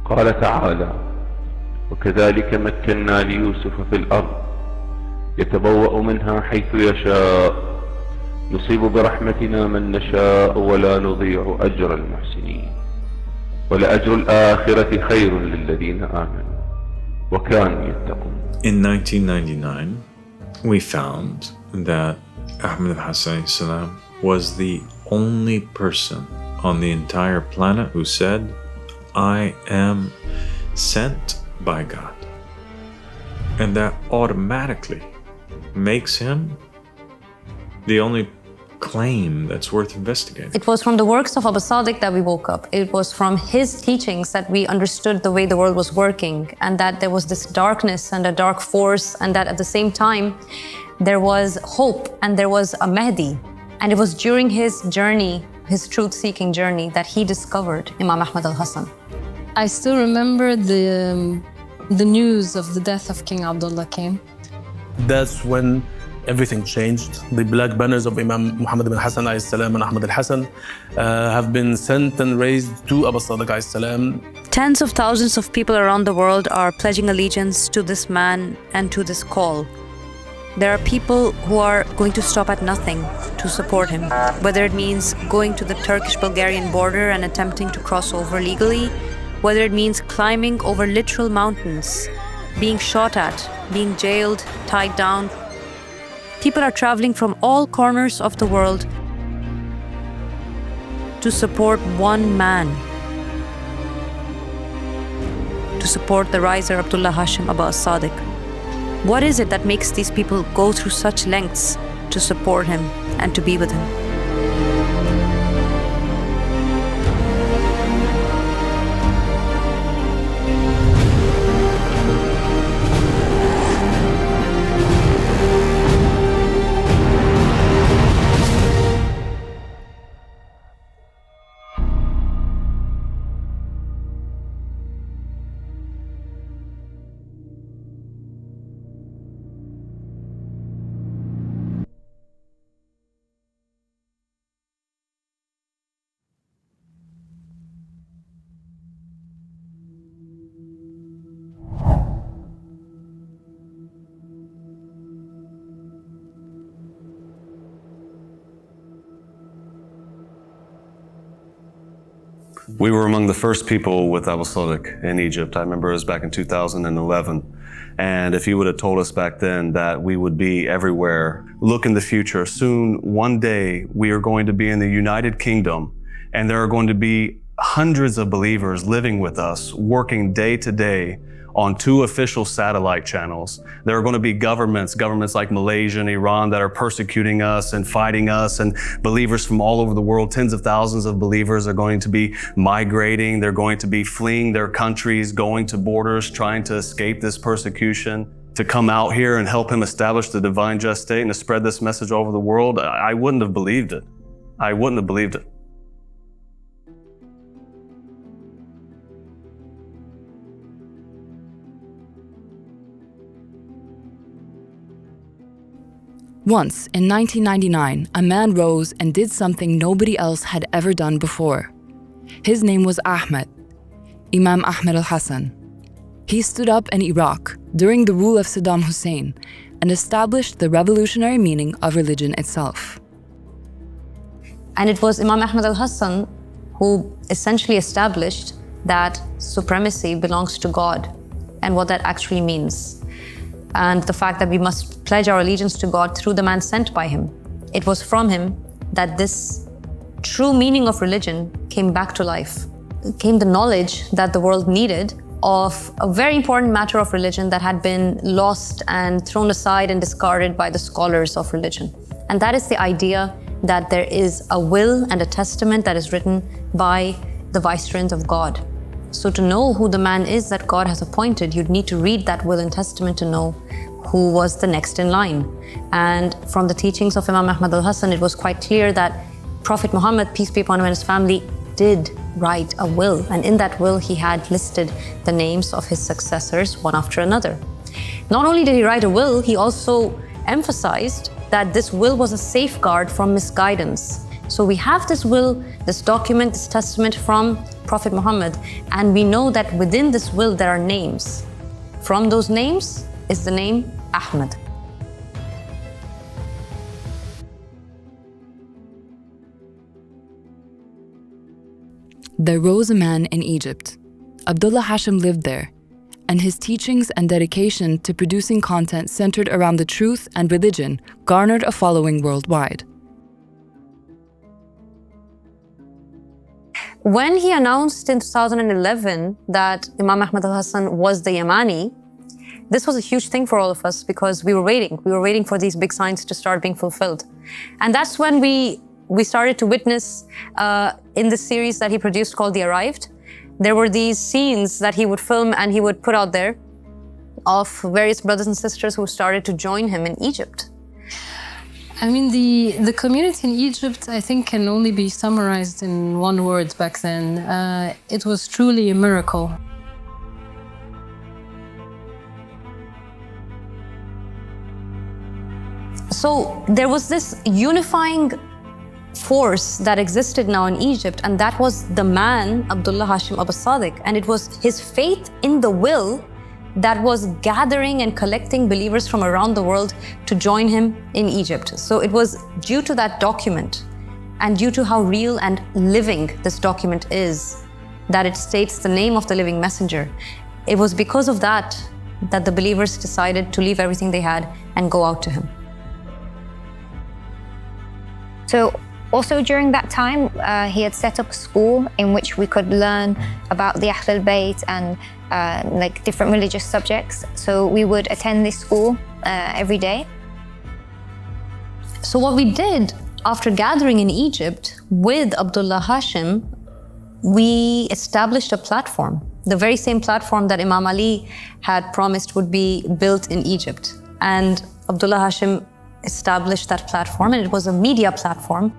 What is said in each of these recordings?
قال تعالى: وكذلك مكنا ليوسف في الأرض يتبوأ منها حيث يشاء نصيب برحمتنا من نشاء ولا نضيع أجر المحسنين ولأجر الآخرة خير للذين آمنوا وكانوا يتقون. In 1999, we found that Ahmed al-Hassan salam was the only person on the entire planet who said, I am sent by God. And that automatically makes him the only claim that's worth investigating. It was from the works of al-Sadiq that we woke up. It was from his teachings that we understood the way the world was working, and that there was this darkness and a dark force, and that at the same time there was hope and there was a Mahdi. And it was during his journey, his truth-seeking journey, that he discovered Imam Ahmad al-Hassan. I still remember the news of the death of King Abdullah came. That's when everything changed. The black banners of Imam Muhammad bin Hassan salam and Ahmad al-Hassan have been sent and raised to al-Sadiq salam. Tens of thousands of people around the world are pledging allegiance to this man and to this call. There are people who are going to stop at nothing to support him, whether it means going to the Turkish-Bulgarian border and attempting to cross over legally, whether it means climbing over literal mountains, being shot at, being jailed, tied down. People are traveling from all corners of the world to support one man, to support the riser Abdullah Hashem Aba al-Sadiq. What is it that makes these people go through such lengths to support him and to be with him? We were among the first people with al-Sadiq in Egypt. I remember it was back in 2011. And if he would have told us back then that we would be everywhere, look in the future, soon, one day, we are going to be in the United Kingdom, and there are going to be hundreds of believers living with us, working day to day on 2 official satellite channels. There are going to be governments like Malaysia and Iran that are persecuting us and fighting us, and believers from all over the world, tens of thousands of believers are going to be migrating. They're going to be fleeing their countries, going to borders, trying to escape this persecution, to come out here and help him establish the divine just state and to spread this message all over the world. I wouldn't have believed it. I wouldn't have believed it. Once, in 1999, a man rose and did something nobody else had ever done before. His name was Ahmed, Imam Ahmed al-Hassan. He stood up in Iraq during the rule of Saddam Hussein and established the revolutionary meaning of religion itself. And it was Imam Ahmed al-Hassan who essentially established that supremacy belongs to God and what that actually means. And the fact that we must pledge our allegiance to God through the man sent by him. It was from him that this true meaning of religion came back to life. It came the knowledge that the world needed of a very important matter of religion that had been lost and thrown aside and discarded by the scholars of religion. And that is the idea that there is a will and a testament that is written by the vicegerents of God. So to know who the man is that God has appointed, you'd need to read that will and testament to know who was the next in line. And from the teachings of Imam Ahmad al-Hassan, it was quite clear that Prophet Mohammed, peace be upon him and his family, did write a will. And in that will, he had listed the names of his successors one after another. Not only did he write a will, he also emphasized that this will was a safeguard from misguidance. So we have this will, this document, this testament from Prophet Mohammed, and we know that within this will there are names. From those names is the name Ahmad. There rose a man in Egypt. Abdullah Hashem lived there, and his teachings and dedication to producing content centered around the truth and religion garnered a following worldwide. When he announced in 2011 that Imam Ahmad al-Hassan was the Yamani, this was a huge thing for all of us because we were waiting. We were waiting for these big signs to start being fulfilled. And that's when we started to witness in the series that he produced called The Arrived. There were these scenes that he would film and he would put out there of various brothers and sisters who started to join him in Egypt. I mean, the community in Egypt, I think, can only be summarized in one word back then. It was truly a miracle. So there was this unifying force that existed now in Egypt, and that was the man, Abdullah Hashem Aba al-Sadiq. And it was his faith in the will that was gathering and collecting believers from around the world to join him in Egypt. So it was due to that document and due to how real and living this document is that it states the name of the living messenger. It was because of that that the believers decided to leave everything they had and go out to him. So also during that time, he had set up a school in which we could learn about the Ahl al-Bayt and like different religious subjects. So we would attend this school every day. So what we did after gathering in Egypt with Abdullah Hashem, we established a platform, the very same platform that Imam Ali had promised would be built in Egypt. And Abdullah Hashem established that platform, and it was a media platform.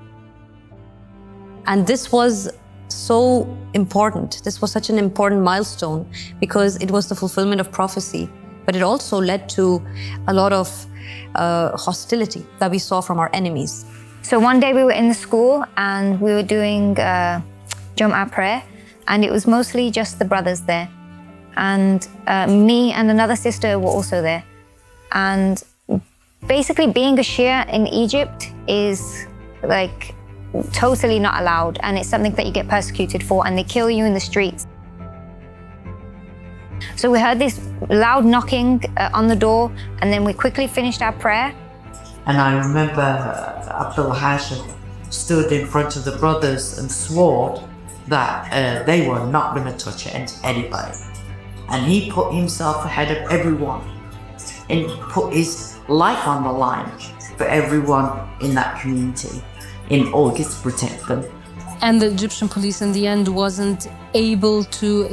And this was so important. This was such an important milestone because it was the fulfillment of prophecy, but it also led to a lot of hostility that we saw from our enemies. So one day we were in the school and we were doing Jum'ah prayer, and it was mostly just the brothers there. And me and another sister were also there. And basically being a Shia in Egypt is like totally not allowed, and it's something that you get persecuted for, and they kill you in the streets. So we heard this loud knocking on the door, and then we quickly finished our prayer. And I remember Abdullah Hashem stood in front of the brothers and swore that they were not going to touch anybody. And he put himself ahead of everyone and put his life on the line for everyone in that community in order to protect them. And the Egyptian police in the end wasn't able to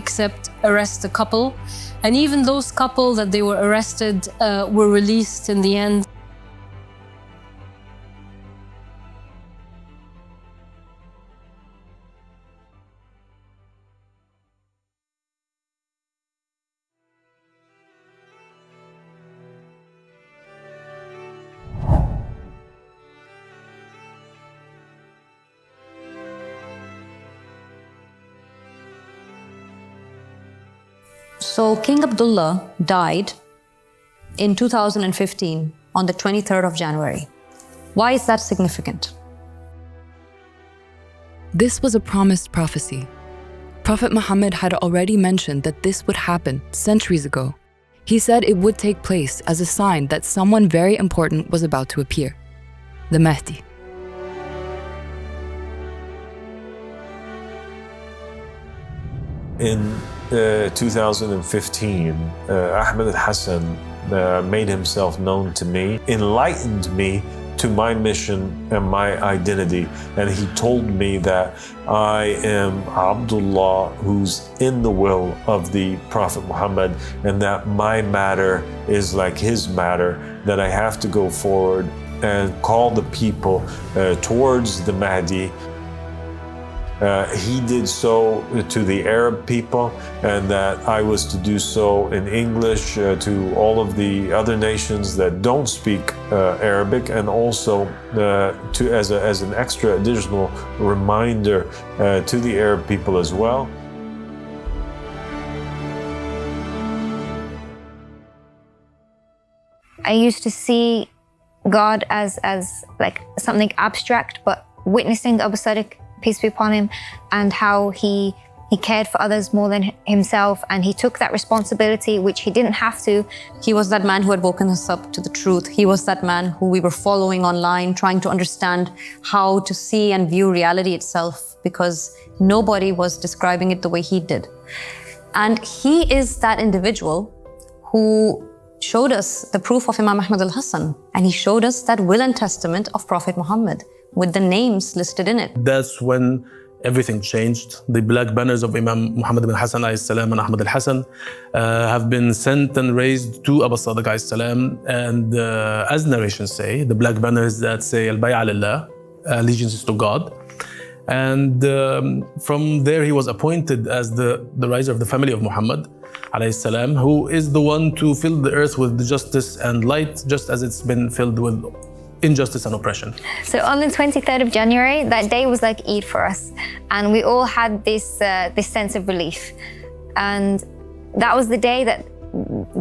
arrest the couple. And even those couple that they were arrested were released in the end. So King Abdullah died in 2015 on the 23rd of January. Why is that significant? This was a promised prophecy. Prophet Mohammed had already mentioned that this would happen centuries ago. He said it would take place as a sign that someone very important was about to appear, the Mahdi. In 2015, Ahmad al-Hassan made himself known to me, enlightened me to my mission and my identity. And he told me that I am Abdullah, who's in the will of the Prophet Muhammad, and that my matter is like his matter, that I have to go forward and call the people towards the Mahdi. He did so to the Arab people, and that I was to do so in English to all of the other nations that don't speak Arabic, and also as an extra additional reminder to the Arab people as well. I used to see God as like something abstract, but witnessing al-Sadiq, peace be upon him, and how he cared for others more than himself, and he took that responsibility, which he didn't have to. He was that man who had woken us up to the truth. He was that man who we were following online, trying to understand how to see and view reality itself, because nobody was describing it the way he did. And he is that individual who showed us the proof of Imam Ahmad al-Hassan, and he showed us that will and testament of Prophet Mohammed with the names listed in it. That's when everything changed. The black banners of Imam Muhammad bin Hassan and Ahmad al-Hassan have been sent and raised to al-Sadiq, and as narrations say, the black banners that say al-Bay'a lillah, allegiance to God. And from there he was appointed as the riser of the family of Muhammad salam, who is the one to fill the earth with justice and light, just as it's been filled with injustice and oppression. So on the 23rd of January, that day was like Eid for us, and we all had this sense of relief. And that was the day that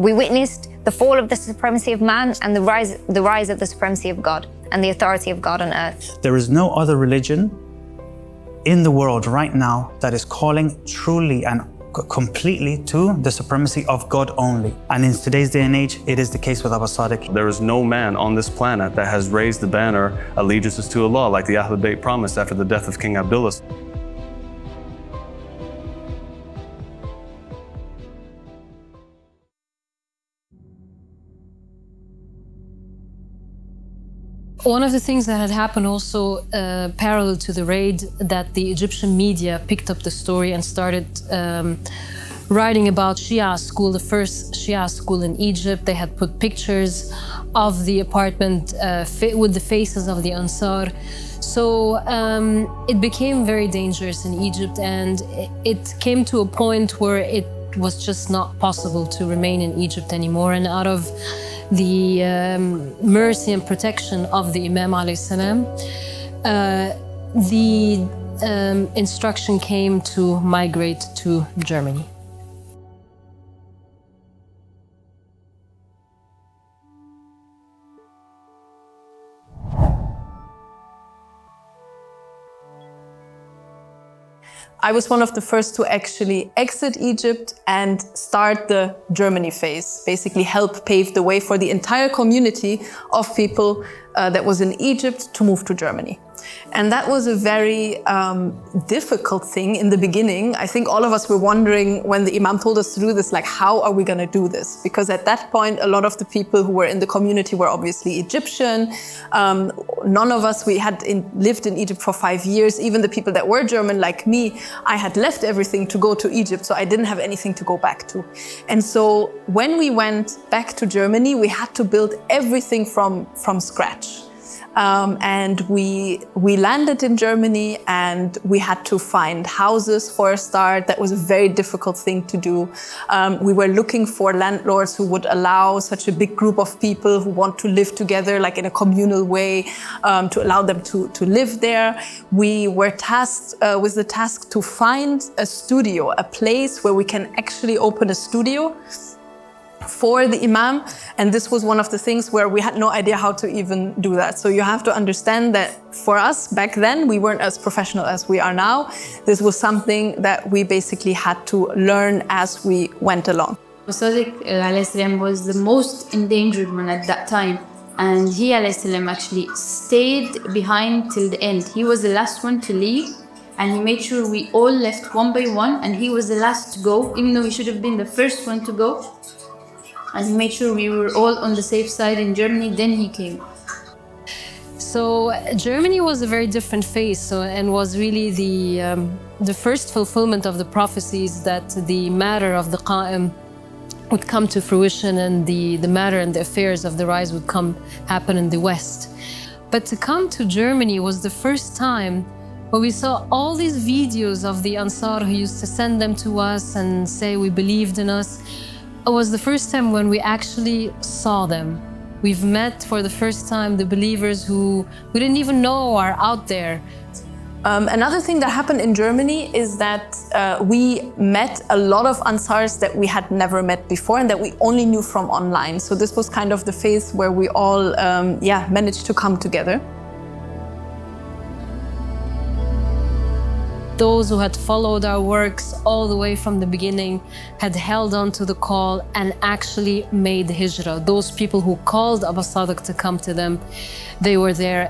we witnessed the fall of the supremacy of man and the rise of the supremacy of God and the authority of God on earth. There is no other religion in the world right now that is calling truly and completely to the supremacy of God only. And in today's day and age, it is the case with al-Sadiq. There is no man on this planet that has raised the banner allegiances to Allah like the Ahlul Bayt promised after the death of King Abdullah. One of the things that had happened also parallel to the raid, that the Egyptian media picked up the story and started writing about Shia school, the first Shia school in Egypt. They had put pictures of the apartment with the faces of the Ansar. So it became very dangerous in Egypt, and it came to a point where it was just not possible to remain in Egypt anymore. And out of the mercy and protection of the Imam alayhi salam, the instruction came to migrate to Germany. I was one of the first to actually exit Egypt and start the Germany phase, basically help pave the way for the entire community of people that was in Egypt to move to Germany. And that was a very difficult thing in the beginning. I think all of us were wondering when the Imam told us to do this, like, how are we going to do this? Because at that point, a lot of the people who were in the community were obviously Egyptian. None of us, we had lived in Egypt for 5 years. Even the people that were German, like me, I had left everything to go to Egypt, so I didn't have anything to go back to. And so when we went back to Germany, we had to build everything from scratch. And we landed in Germany, and we had to find houses for a start. That was a very difficult thing to do. We were looking for landlords who would allow such a big group of people who want to live together, like in a communal way, to allow them to live there. We were tasked with the task to find a studio, a place where we can actually open a studio for the Imam, and this was one of the things where we had no idea how to even do that. So you have to understand that for us back then, we weren't as professional as we are now. This was something that we basically had to learn as we went along. al-Sadiq was the most endangered one at that time, and he actually stayed behind till the end. He was the last one to leave, and he made sure we all left one by one, and he was the last to go, even though he should have been the first one to go. And he made sure we were all on the safe side in Germany, then he came. So Germany was a very different phase, and was really the first fulfillment of the prophecies that the matter of the Qaim would come to fruition, and the matter and the affairs of the Rise would happen in the West. But to come to Germany was the first time where we saw all these videos of the Ansar who used to send them to us and say we believed in us. It was the first time when we actually saw them. We've met for the first time the believers who we didn't even know are out there. Another thing that happened in Germany is that we met a lot of Ansars that we had never met before and that we only knew from online. So this was kind of the phase where we all managed to come together. Those who had followed our works all the way from the beginning had held on to the call and actually made hijrah. Those people who called al-Sadiq to come to them, they were there.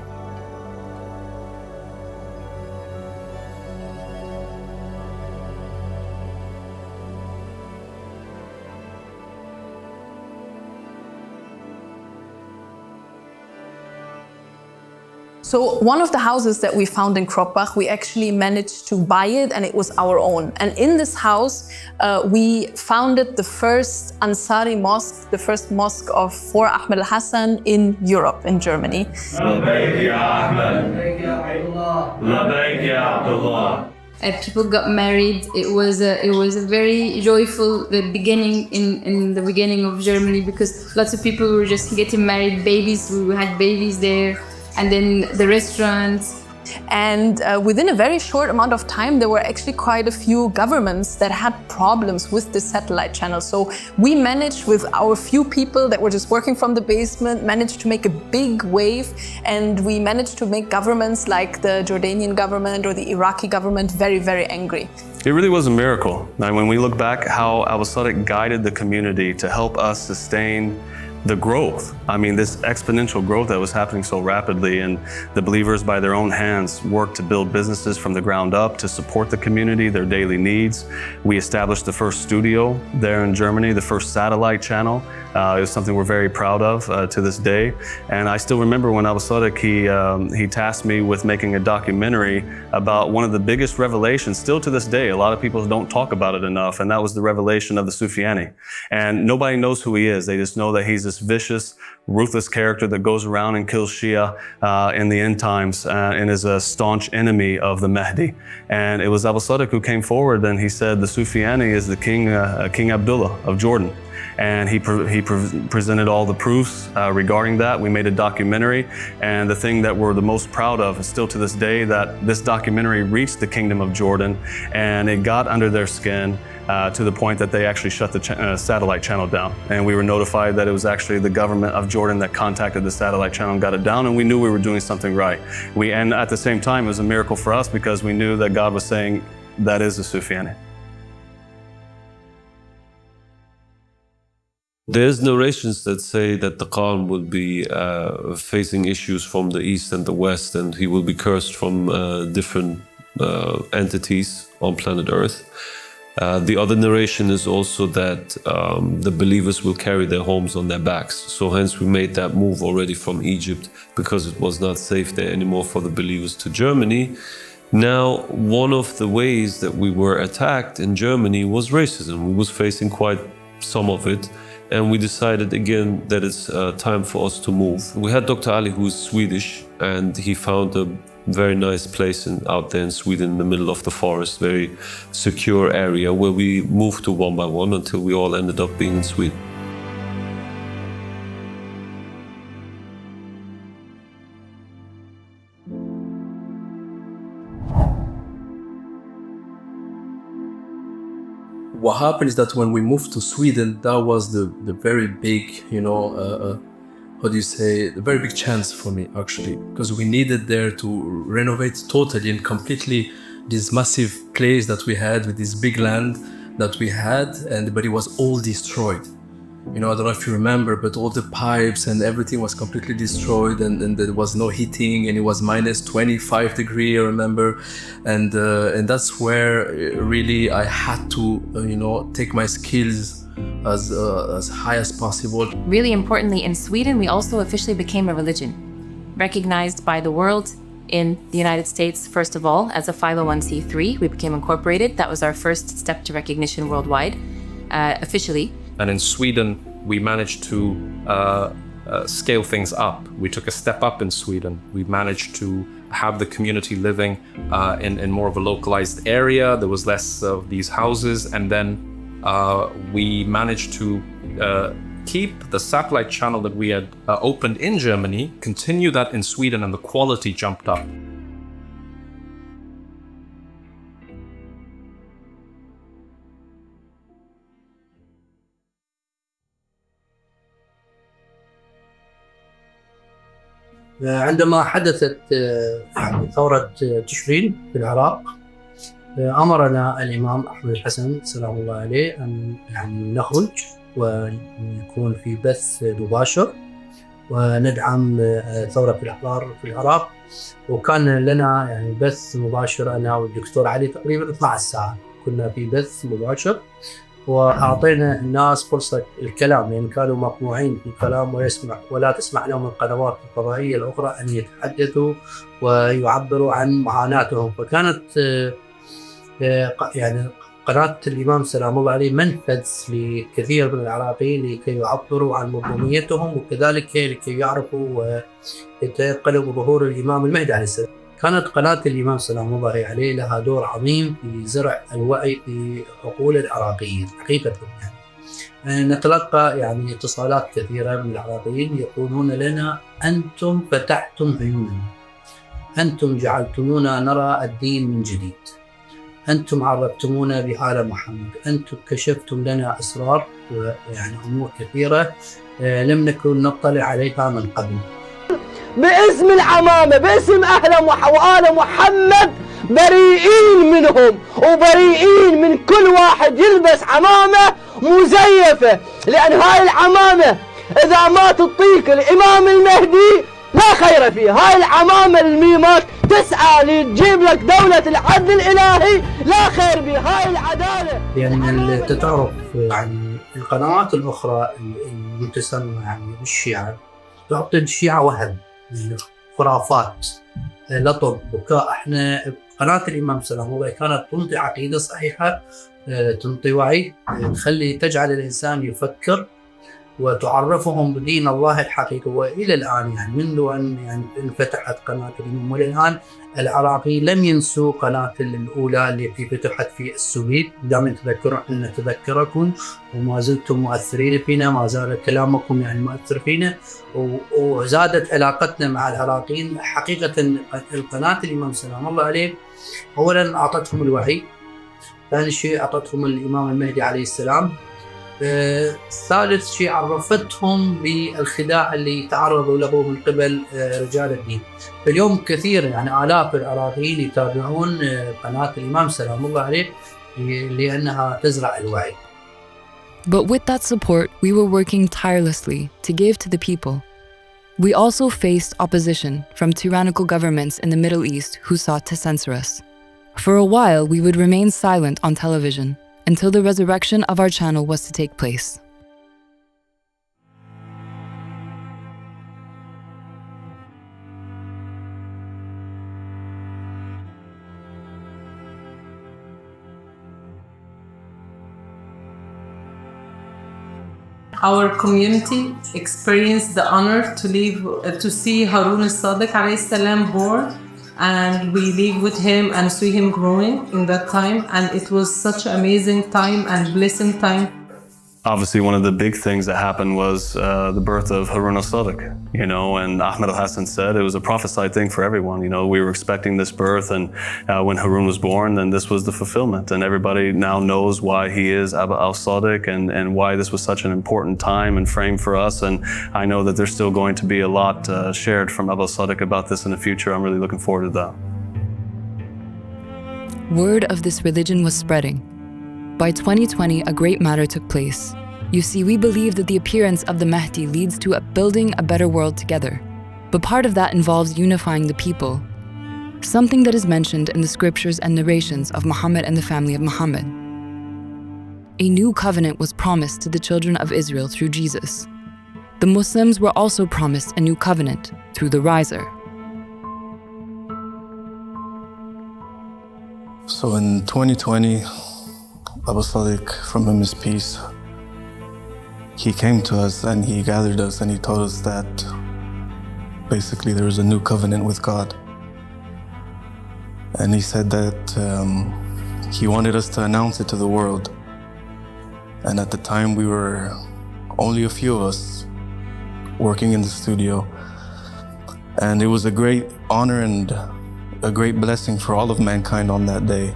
So one of the houses that we found in Kroppach, we actually managed to buy it and it was our own. And in this house, we founded the first Ansari mosque, the first mosque for Ahmed al-Hassan in Europe, in Germany. People got married. It was a very joyful beginning in the beginning of Germany, because lots of people were just getting married, babies. We had babies there. And then the restaurants. And within a very short amount of time, there were actually quite a few governments that had problems with the satellite channel. So we managed, with our few people that were just working from the basement, managed to make a big wave. And we managed to make governments like the Jordanian government or the Iraqi government very, very angry. It really was a miracle. Now, when we look back how al-Sadiq guided the community to help us sustain the growth. I mean, this exponential growth that was happening so rapidly, and the believers by their own hands worked to build businesses from the ground up to support the community, their daily needs. We established the first studio there in Germany, the first satellite channel. It was something we're very proud of to this day. And I still remember when al-Sadiq, he tasked me with making a documentary about one of the biggest revelations, still to this day. A lot of people don't talk about it enough, and that was the revelation of the Sufyani. And nobody knows who he is. They just know that he's this vicious, ruthless character that goes around and kills Shia in the end times and is a staunch enemy of the Mahdi. And it was al-Sadiq who came forward and he said the Sufyani is the King Abdullah of Jordan. And he presented all the proofs regarding that. We made a documentary, and the thing that we're the most proud of is still to this day that this documentary reached the Kingdom of Jordan, and it got under their skin to the point that they actually shut the satellite channel down. And we were notified that it was actually the government of Jordan that contacted the satellite channel and got it down, and we knew we were doing something right. And at the same time, it was a miracle for us because we knew that God was saying, that is the Sufyani. There's narrations that say that the Qaim will be facing issues from the east and the west, and he will be cursed from different entities on planet Earth. The other narration is also that the believers will carry their homes on their backs. So hence we made that move already from Egypt because it was not safe there anymore for the believers to Germany. Now, one of the ways that we were attacked in Germany was racism. We was facing quite some of it. And we decided again that it's time for us to move. We had Dr. Ali, who is Swedish, and he found a very nice place out there in Sweden, in the middle of the forest, very secure area where we moved to one by one until we all ended up being in Sweden. What happened is that when we moved to Sweden, that was the very big, how do you say, the very big chance for me actually, because we needed there to renovate totally and completely this massive place that we had with this big land that we had, but it was all destroyed. I don't know if you remember, but all the pipes and everything was completely destroyed, and there was no heating, and it was minus 25 degrees, I remember. And that's where really I had to, take my skills as high as possible. Really importantly, in Sweden, we also officially became a religion, recognized by the world. In the United States, first of all, as a 501c3, we became incorporated. That was our first step to recognition worldwide, officially. And in Sweden, we managed to scale things up. We took a step up in Sweden. We managed to have the community living in more of a localized area. There was less of these houses. And then we managed to keep the satellite channel that we had opened in Germany, continue that in Sweden, and the quality jumped up. عندما حدثت ثورة تشرين في العراق، أمرنا الإمام أحمد الحسن سلام الله عليه أن نخرج ونكون في بث مباشر وندعم ثورة الأحرار في العراق. وكان لنا بث مباشر أنا والدكتور علي تقريبا 12 ساعة كنا في بث مباشر، وأعطينا الناس فرصة الكلام لأن كانوا مقموعين في الكلام ولا تسمح لهم القنوات الفضائية الأخرى أن يتحدثوا ويعبروا عن معاناتهم. فكانت قناة الإمام سلام الله عليه منفذ لكثير من العراقيين لكي يعبروا عن مظلوميتهم وكذلك لكي يعرفوا ويتيقنوا بظهور الإمام المهدي عليه السلام. كانت قناة الإمام سلام الله عليه لها دور عظيم في زرع الوعي في عقول العراقيين حقيقة. نتلقى اتصالات كثيرة من العراقيين يقولون لنا: أنتم فتحتم عيوننا، أنتم جعلتمونا نرى الدين من جديد، أنتم عرفتمونا بحال محمد، أنتم كشفتم لنا أسرار أمور كثيرة لم نكن نطلع عليها من قبل. باسم العمامة، باسم أهل وآل محمد بريئين منهم وبريئين من كل واحد يلبس عمامة مزيفة، لأن هاي العمامة إذا ما تعطيك الإمام المهدي لا خير فيها. هاي العمامة الميمات تسعى لتجيب لك دولة العدل الإلهي، لا خير بها. هاي العدالة. يعني تعرف القنوات الأخرى المتسمى بالشيعة تعطي الشيعة وهم، خرافات، لطم، بكاء. احنا قناة الإمام سلام الله كانت تنطي عقيدة صحيحة، تنطي وعي، تجعل الإنسان يفكر وتعرفهم بدين الله الحقيقي. وإلى الآن منذ أن انفتحت قناة الإمام والآن العراقي لم ينسوا قناة الأولى التي فتحت في السويد. دائما نتذكركم وما زلتم مؤثرين فينا، ما زال كلامكم مؤثر فينا، وزادت علاقتنا مع العراقيين. حقيقة القناة الإمام سلام الله عليه أولا أعطتهم الوحي، ثاني شيء أعطتهم الإمام المهدي عليه السلام، ثالث شيء عرفتهم بالخداع اللي تعرضوا له من قبل رجال الدين. اليوم كثير آلاف العراقيين يتابعون قناة الإمام سلام الله عليه لأنها تزرع الوعي. But with that support, we were working tirelessly to give to the people. We also faced opposition from tyrannical governments in the Middle East who sought to censor us. For a while, we would remain silent on television until the resurrection of our channel was to take place. Our community experienced the honor to see Harun al-Sadiq alayhi salam born, and we live with him and see him growing in that time, and it was such an amazing time and blessing time. Obviously, one of the big things that happened was the birth of Harun al-Sadiq, and Ahmed al-Hassan said it was a prophesied thing for everyone. We were expecting this birth, and when Harun was born, then this was the fulfillment. And everybody now knows why he is Aba al-Sadiq and why this was such an important time and frame for us. And I know that there's still going to be a lot shared from Aba al-Sadiq about this in the future. I'm really looking forward to that. Word of this religion was spreading. By 2020, a great matter took place. You see, we believe that the appearance of the Mahdi leads to building a better world together. But part of that involves unifying the people, something that is mentioned in the scriptures and narrations of Muhammad and the family of Muhammad. A new covenant was promised to the children of Israel through Jesus. The Muslims were also promised a new covenant through the Reise. So in 2020, al-Sadiq, from him is peace, he came to us and he gathered us and he told us that basically there is a new covenant with God. And he said that he wanted us to announce it to the world. And at the time we were only a few of us working in the studio. And it was a great honor and a great blessing for all of mankind on that day,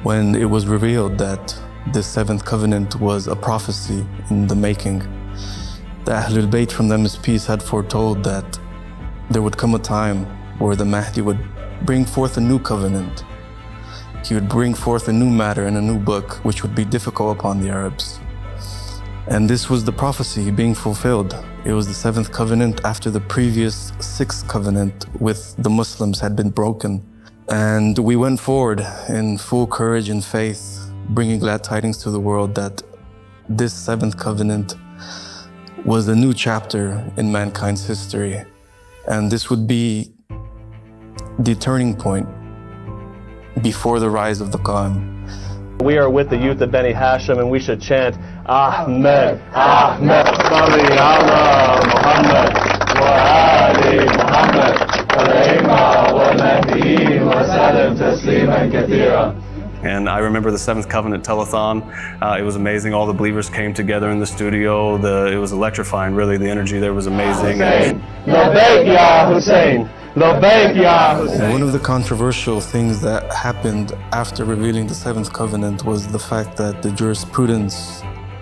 when it was revealed that this seventh covenant was a prophecy in the making. The Ahlul Bayt, from them is peace, had foretold that there would come a time where the Mahdi would bring forth a new covenant. He would bring forth a new matter and a new book, which would be difficult upon the Arabs. And this was the prophecy being fulfilled. It was the seventh covenant after the previous sixth covenant with the Muslims had been broken. And we went forward in full courage and faith, bringing glad tidings to the world that this seventh covenant was a new chapter in mankind's history. And this would be the turning point before the rise of the Qaim. We are with the youth of Beni Hashim, and we should chant Ahmed, Ahmed, Salli ala Muhammad, wa ali Muhammad, wa wa nabiyyin wa sallam tasliman kathira. And I remember the Seventh Covenant Telethon. It was amazing. All the believers came together in the studio. It was electrifying, really. The energy there was amazing. Labbaik ya Hussein. Labbaik ya Hussein. One of the controversial things that happened after revealing the Seventh Covenant was the fact that the jurisprudence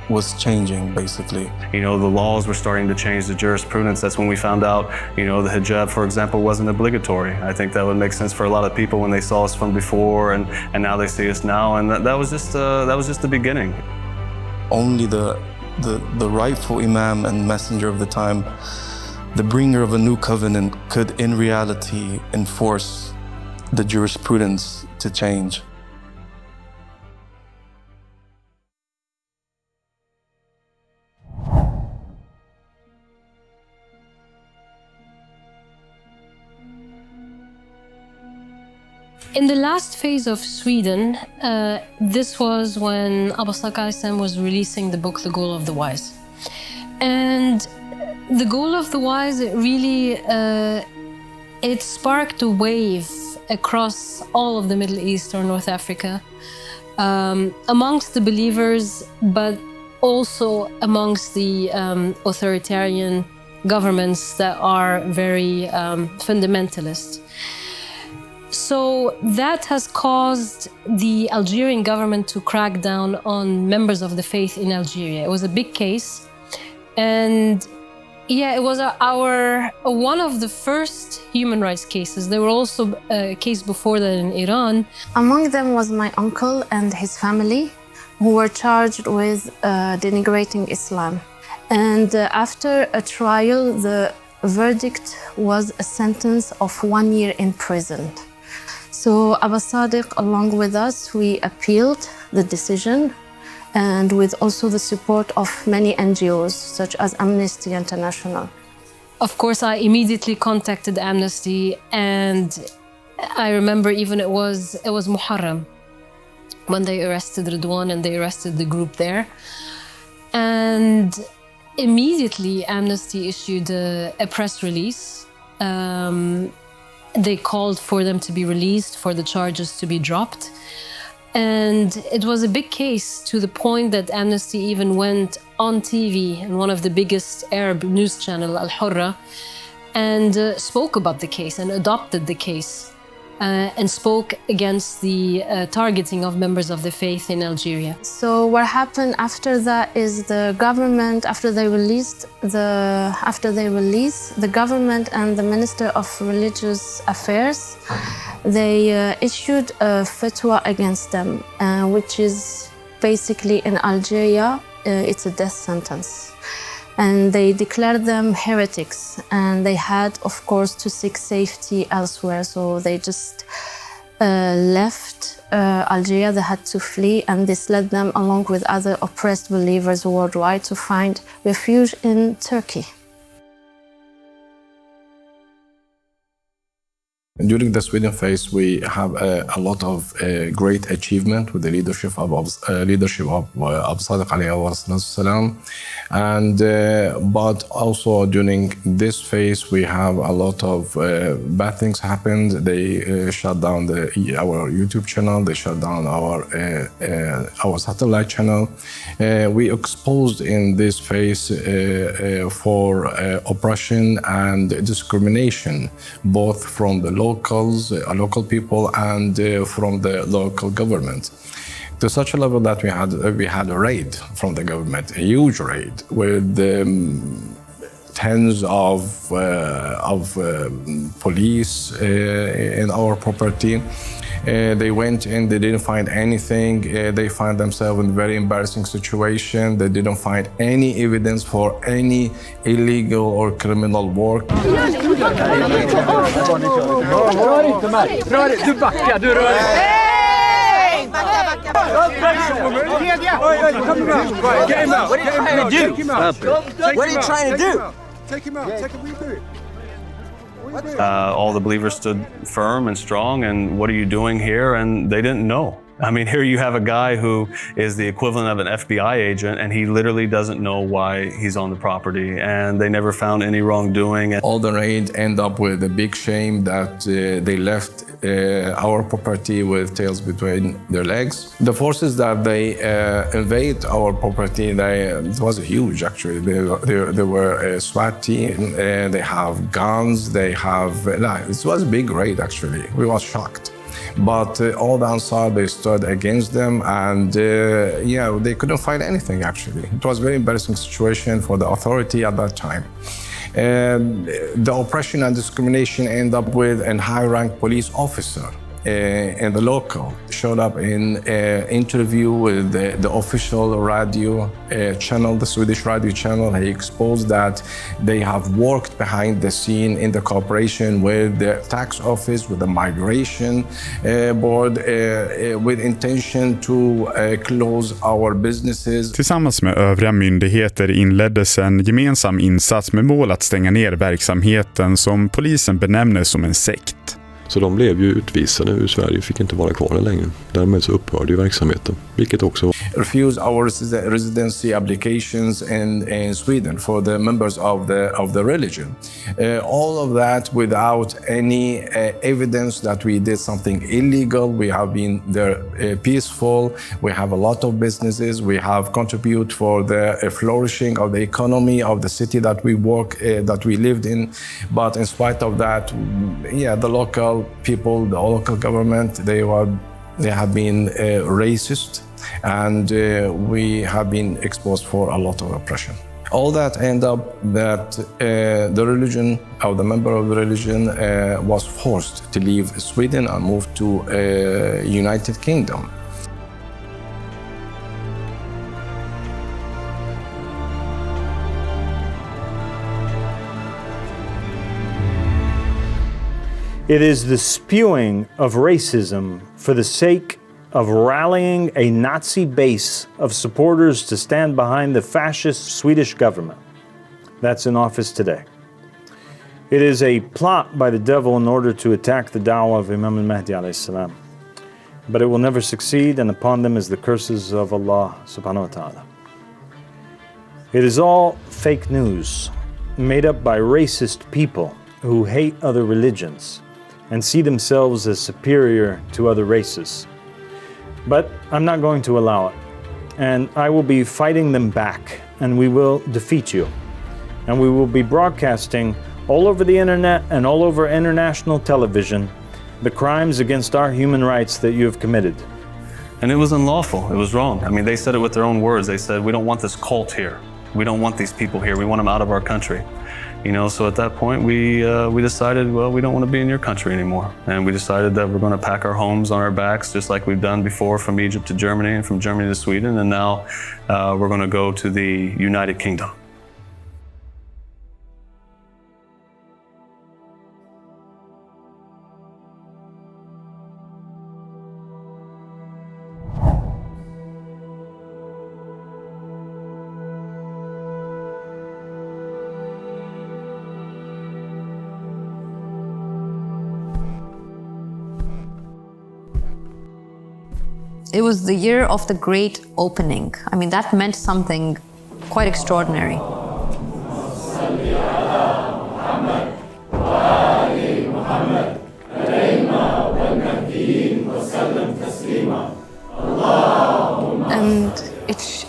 was changing, basically. You know, the laws were starting to change, the jurisprudence. That's when we found out, you know, the hijab, for example, wasn't obligatory. I think that would make sense for a lot of people when they saw us from before, and now they see us now, and that was just the beginning. Only the rightful Imam and messenger of the time, the bringer of a new covenant, could in reality enforce the jurisprudence to change. In the last phase of Sweden, this was when al-Sadiq was releasing the book, The Goal of the Wise. And The Goal of the Wise, it really, it sparked a wave across all of the Middle East or North Africa, amongst the believers, but also amongst the authoritarian governments that are very fundamentalist. So that has caused the Algerian government to crack down on members of the faith in Algeria. It was a big case. And yeah, it was one of the first human rights cases. There were also a case before that in Iran. Among them was my uncle and his family, who were charged with denigrating Islam. And after a trial, the verdict was a sentence of 1 year in prison. So al-Sadiq, along with us, we appealed the decision, and with also the support of many NGOs, such as Amnesty International. Of course, I immediately contacted Amnesty, and I remember even it was Muharram when they arrested Ridwan and they arrested the group there. And immediately Amnesty issued a press release. They called for them to be released, for the charges to be dropped. And it was a big case, to the point that Amnesty even went on TV in one of the biggest Arab news channel, Al-Hurra, and spoke about the case and adopted the case and spoke against the targeting of members of the faith in Algeria. So what happened after that is the government, after they released, the government and the Minister of Religious Affairs, they issued a fatwa against them, which is basically in Algeria, it's a death sentence. And they declared them heretics, and they had, of course, to seek safety elsewhere. So they just left Algeria. They had to flee, and this led them, along with other oppressed believers worldwide, to find refuge in Turkey. During the Sweden phase, we have a lot of great achievement with the leadership of al-Sadiq alayhi, and but also during this phase we have a lot of bad things happened. They shut down our YouTube channel. They shut down our satellite channel. We exposed in this phase for oppression and discrimination, both from the local people and from the local government, to such a level that we had a raid from the government, a huge raid with tens of police in our property. They went in, they didn't find anything. They found themselves in a very embarrassing situation. They didn't find any evidence for any illegal or criminal work. All the believers stood firm and strong, and what are you doing here? And they didn't know. I mean, here you have a guy who is the equivalent of an FBI agent, and he literally doesn't know why he's on the property, and they never found any wrongdoing. All the raid end up with a big shame that they left our property with tails between their legs. The forces that they invade our property, it was huge actually. They were a SWAT team, they have guns, it was a big raid actually. We was shocked. But all the Ansar, they stood against them, and they couldn't find anything actually. It was a very embarrassing situation for the authority at that time. The oppression and discrimination end up with a high-ranked police officer and the local showed up in an interview with the official radio channel, the Swedish radio channel. He exposed that they have worked behind the scene in the cooperation with the tax office, with the migration board, with intention to close our businesses. Tillsammans med övriga myndigheter inleddes en gemensam insats med mål att stänga ner verksamheten som polisen benämner som en sekt. Så de blev ju utvisade ur Sverige, fick inte vara kvar där längre. Därmed så upphörde ju verksamheten, vilket också refuse our residency applications in Sweden for the members of the religion. All of that without any evidence that we did something illegal. We have been there peaceful. We have a lot of businesses. We have contributed for the flourishing of the economy of the city that we that we lived in. But in spite of that, the local people, the local government, they have been racist, and we have been exposed for a lot of oppression. All that end up that the religion, or the member of the religion, was forced to leave Sweden and move to United Kingdom. It is the spewing of racism for the sake of rallying a Nazi base of supporters to stand behind the fascist Swedish government that's in office today. It is a plot by the devil in order to attack the da'wah of Imam Al-Mahdi alayhi salam. But it will never succeed, and upon them is the curses of Allah subhanahu wa ta'ala. It is all fake news made up by racist people who hate other religions and see themselves as superior to other races. But I'm not going to allow it. And I will be fighting them back, and we will defeat you. And we will be broadcasting all over the internet and all over international television the crimes against our human rights that you have committed. And it was unlawful. It was wrong. I mean, they said it with their own words. They said, we don't want this cult here. We don't want these people here. We want them out of our country. You know, so at that point, we decided, well, we don't want to be in your country anymore. And we decided that we're going to pack our homes on our backs, just like we've done before, from Egypt to Germany and from Germany to Sweden. And now we're going to go to the United Kingdom. It was the year of the great opening. I mean, that meant something quite extraordinary.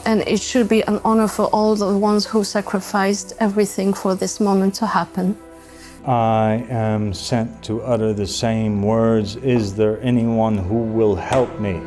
And it should be an honor for all the ones who sacrificed everything for this moment to happen. I am sent to utter the same words. Is there anyone who will help me?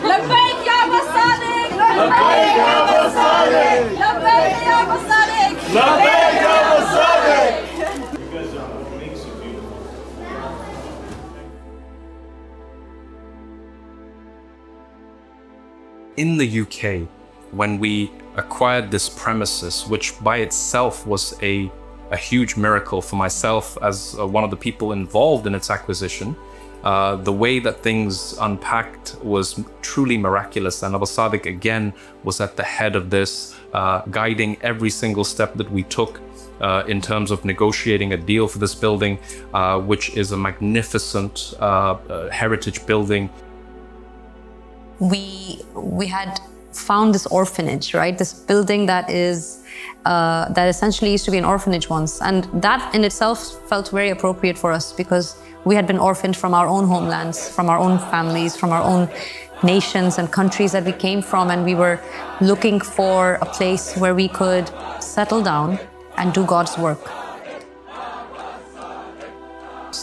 لبيك يا أبا الصادق لبيك يا أبا الصادق لبيك يا أبا الصادق لبيك يا أبا الصادق. In the UK, when we acquired this premises, which by itself was a huge miracle for myself as one of the people involved in its acquisition, the way that things unpacked was truly miraculous, and al-Sadiq again was at the head of this, guiding every single step that we took in terms of negotiating a deal for this building, which is a magnificent heritage building. We had found this orphanage, right? This building that essentially used to be an orphanage once, and that in itself felt very appropriate for us because we had been orphaned from our own homelands, from our own families, from our own nations and countries that we came from, and we were looking for a place where we could settle down and do God's work.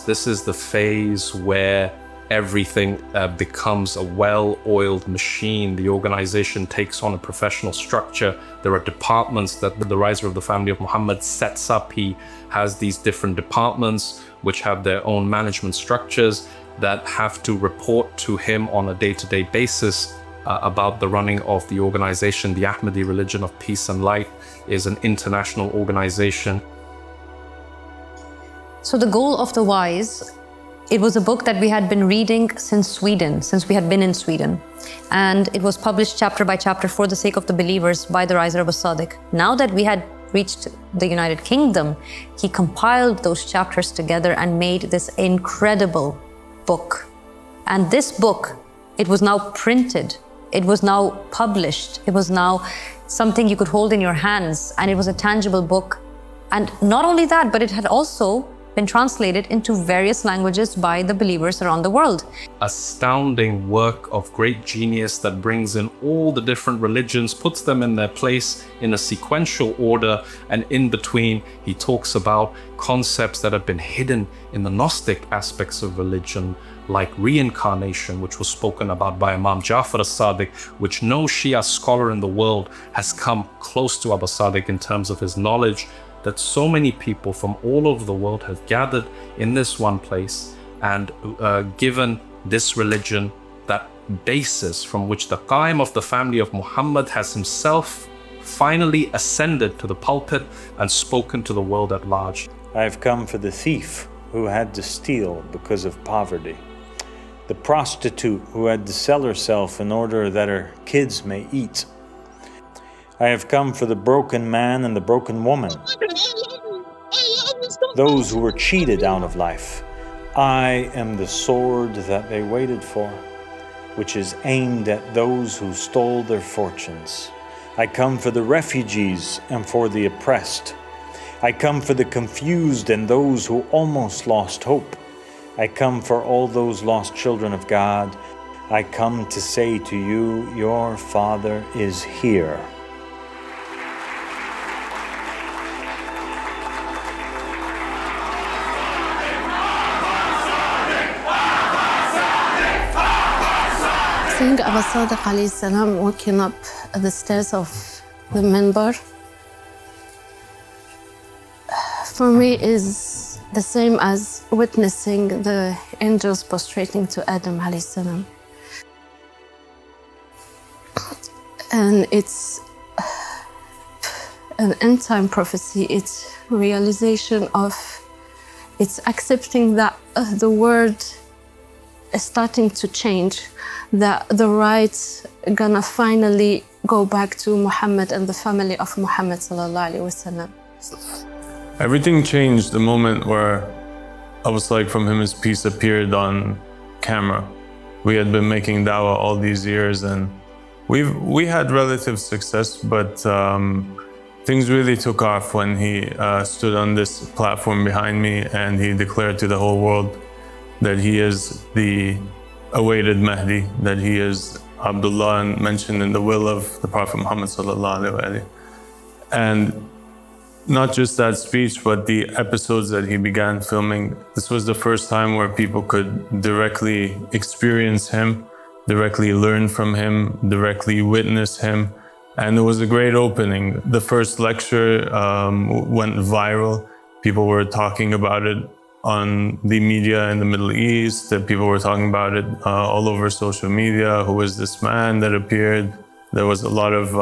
This is the phase where everything becomes a well-oiled machine. The organization takes on a professional structure. There are departments that the riser of the family of Muhammad sets up. He has these different departments which have their own management structures that have to report to him on a day-to-day basis about the running of the organization. The Ahmadi religion of peace and light is an international organization. So the goal of the Wise, it was a book that we had been reading since we had been in Sweden. And it was published chapter by chapter for the sake of the believers by the riser of al-Sadiq. Now that we had reached the United Kingdom, he compiled those chapters together and made this incredible book. And this book, it was now printed, it was now published, it was now something you could hold in your hands, and it was a tangible book. And not only that, but it had also been translated into various languages by the believers around the world. Astounding work of great genius that brings in all the different religions, puts them in their place in a sequential order, and in between he talks about concepts that have been hidden in the Gnostic aspects of religion, like reincarnation, which was spoken about by Imam Jafar al-Sadiq, which no Shia scholar in the world has come close to al-Sadiq in terms of his knowledge, that so many people from all over the world have gathered in this one place and given this religion that basis from which the Qaim of the family of Muhammad has himself finally ascended to the pulpit and spoken to the world at large. I have come for the thief who had to steal because of poverty, the prostitute who had to sell herself in order that her kids may eat. I have come for the broken man and the broken woman, those who were cheated out of life. I am the sword that they waited for, which is aimed at those who stole their fortunes. I come for the refugees and for the oppressed. I come for the confused and those who almost lost hope. I come for all those lost children of God. I come to say to you, your Father is here. Seeing al-Sadiq alayhi salam walking up the stairs of the minbar, for me is the same as witnessing the angels prostrating to Adam alayhi salam. And it's an end-time prophecy, it's realization of, it's accepting that the world is starting to change, that the rights are gonna finally go back to Muhammad and the family of Muhammad sallallahu alaihi wasallam. Everything changed the moment where I was like, from him his peace appeared on camera. We had been making dawah all these years, and we had relative success, but things really took off when he stood on this platform behind me and he declared to the whole world that he is the awaited Mahdi, that he is Abdullah and mentioned in the will of the Prophet Mohammed sallallahu alaihi wasallam. And Not just that speech, but the episodes that he began filming. This was the first time where people could directly experience him, directly learn from him, directly witness him. And it was a great opening. The first lecture went viral. People were talking about it on the media in the Middle East. People were talking about it all over social media. Who is this man that appeared? There was a lot of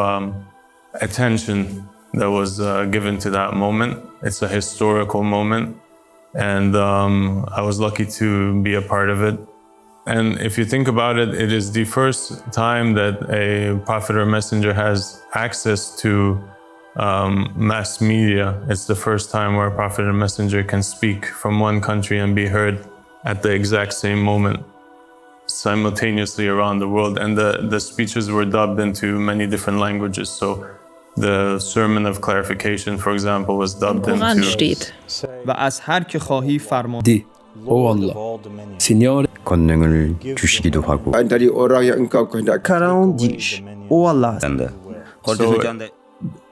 attention that was given to that moment. It's a historical moment. And I was lucky to be a part of it. And if you think about it, it is the first time that a prophet or messenger has access to mass media. It's the first time where a prophet or messenger can speak from one country and be heard at the exact same moment, simultaneously around the world. And the speeches were dubbed into many different languages. So the sermon of clarification, for example, was dubbed into... و از هر که خواهی فرمان. O Allah, Signore, 권능을 주시기도 하고. O Allah. So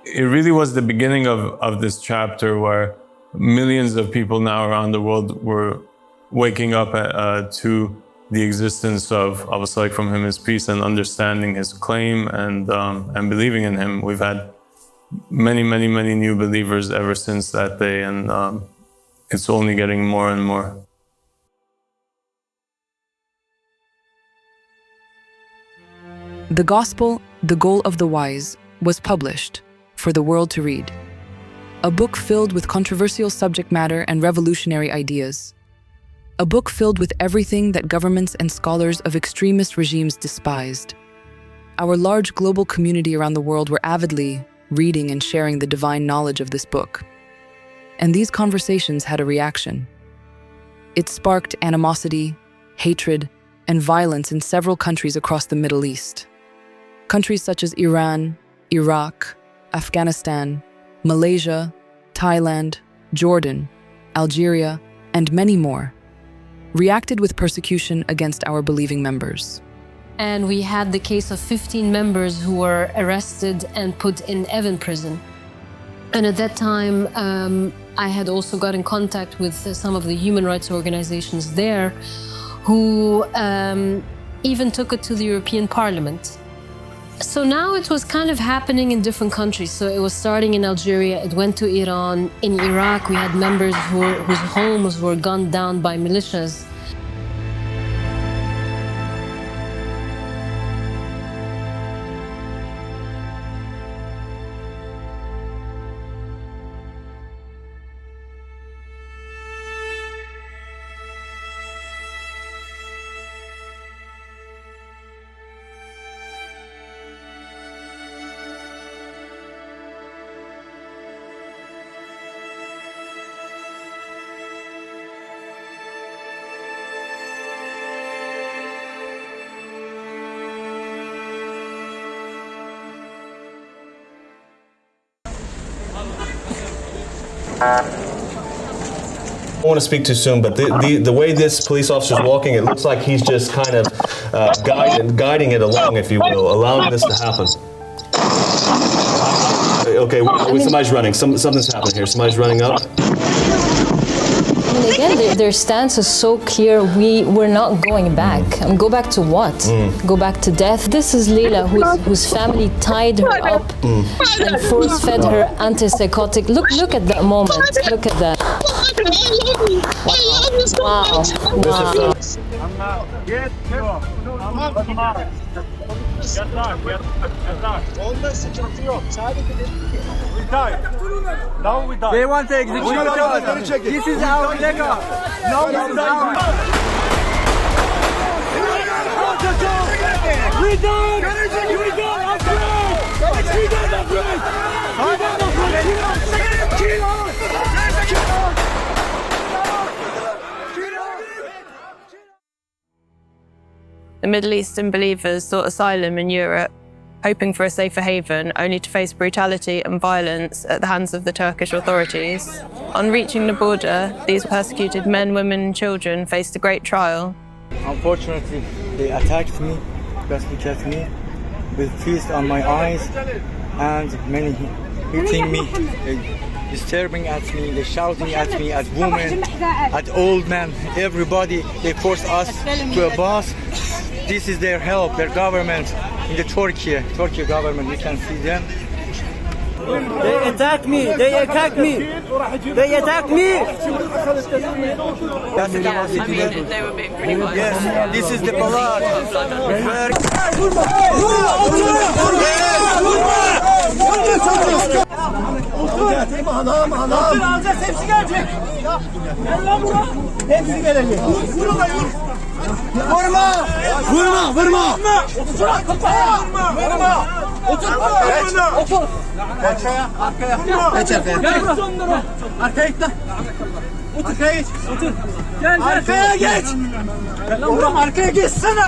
it really was the beginning of this chapter where millions of people now around the world were waking up to the existence of al-Sadiq, from him his peace, and understanding his claim and believing in him. We've had many new believers ever since that day, and it's only getting more and more. The Gospel, The Goal of the Wise, was published for the world to read. A book filled with controversial subject matter and revolutionary ideas. A book filled with everything that governments and scholars of extremist regimes despised. Our large global community around the world were avidly reading and sharing the divine knowledge of this book. And these conversations had a reaction. It sparked animosity, hatred, and violence in several countries across the Middle East. Countries such as Iran, Iraq, Afghanistan, Malaysia, Thailand, Jordan, Algeria, and many more reacted with persecution against our believing members. And we had the case of 15 members who were arrested and put in Evin prison. And at that time, I had also got in contact with some of the human rights organizations there who even took it to the European Parliament. So now it was kind of happening in different countries. So it was starting in Algeria, it went to Iran. In Iraq, we had members whose homes were gunned down by militias. I don't want to speak too soon, but the way this police officer is walking, it looks like he's just kind of guiding it along, if you will, allowing this to happen. Okay, somebody's running. Something's happening here. Somebody's running up. Again, their stance is so clear. We're not going back. Go back to what? Go back to death? This is Leila, whose family tied her up and force-fed her antipsychotic. Look at that moment. Look at that. Wow. They want to execute us. This is our record. No, this is our. We done. We done. The Middle Eastern believers sought asylum in Europe, hoping for a safer haven, only to face brutality and violence at the hands of the Turkish authorities. On reaching the border, these persecuted men, women and children faced a great trial. Unfortunately, they attacked me, persecuted me, with tears on my eyes and many hitting me disturbing at me, they're shouting at me, at women, at old men, everybody. They force us to a bus. This is their help, their government in the Turkey government. You can see them. They attack me! They attack me! They attack me! That's the I mean, they were being pretty violent. Yes, this is the ballad. Alacağız, hepsi gelecek. Gel lan buraya. Hepsi gelecek. Vurma! Vurma! Vurma! Otur kafaya! Vurma! Otur! Otur! Arkaya, arkaya. Geç arkaya. Gel buraya. Arkaya git lan. Otur, arkaya geç. Otur. Gel, arkaya geç. Gel lan buraya, arkaya geçsene.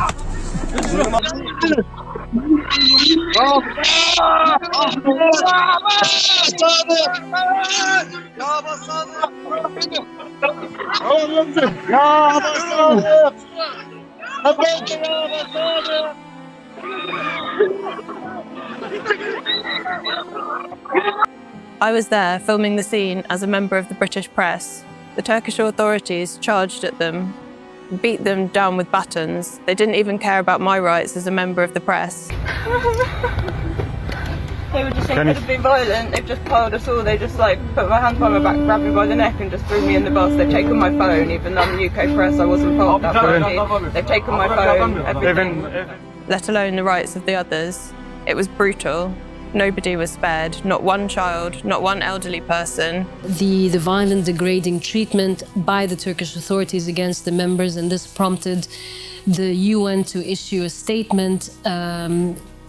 I was there filming the scene as a member of the British press. The Turkish authorities charged at them, beat them down with batons. They didn't even care about my rights as a member of the press. They were just incredibly being violent. They've just piled us all. They just like put my hands behind my back, grabbed me by the neck and just threw me in the bus. They've taken my phone, even though I'm the UK press, I wasn't part of that party. They've taken my phone, everything, let alone the rights of the others. It was brutal. Nobody was spared, not one child, not one elderly person. The violent, degrading treatment by the Turkish authorities against the members, and this prompted the UN to issue a statement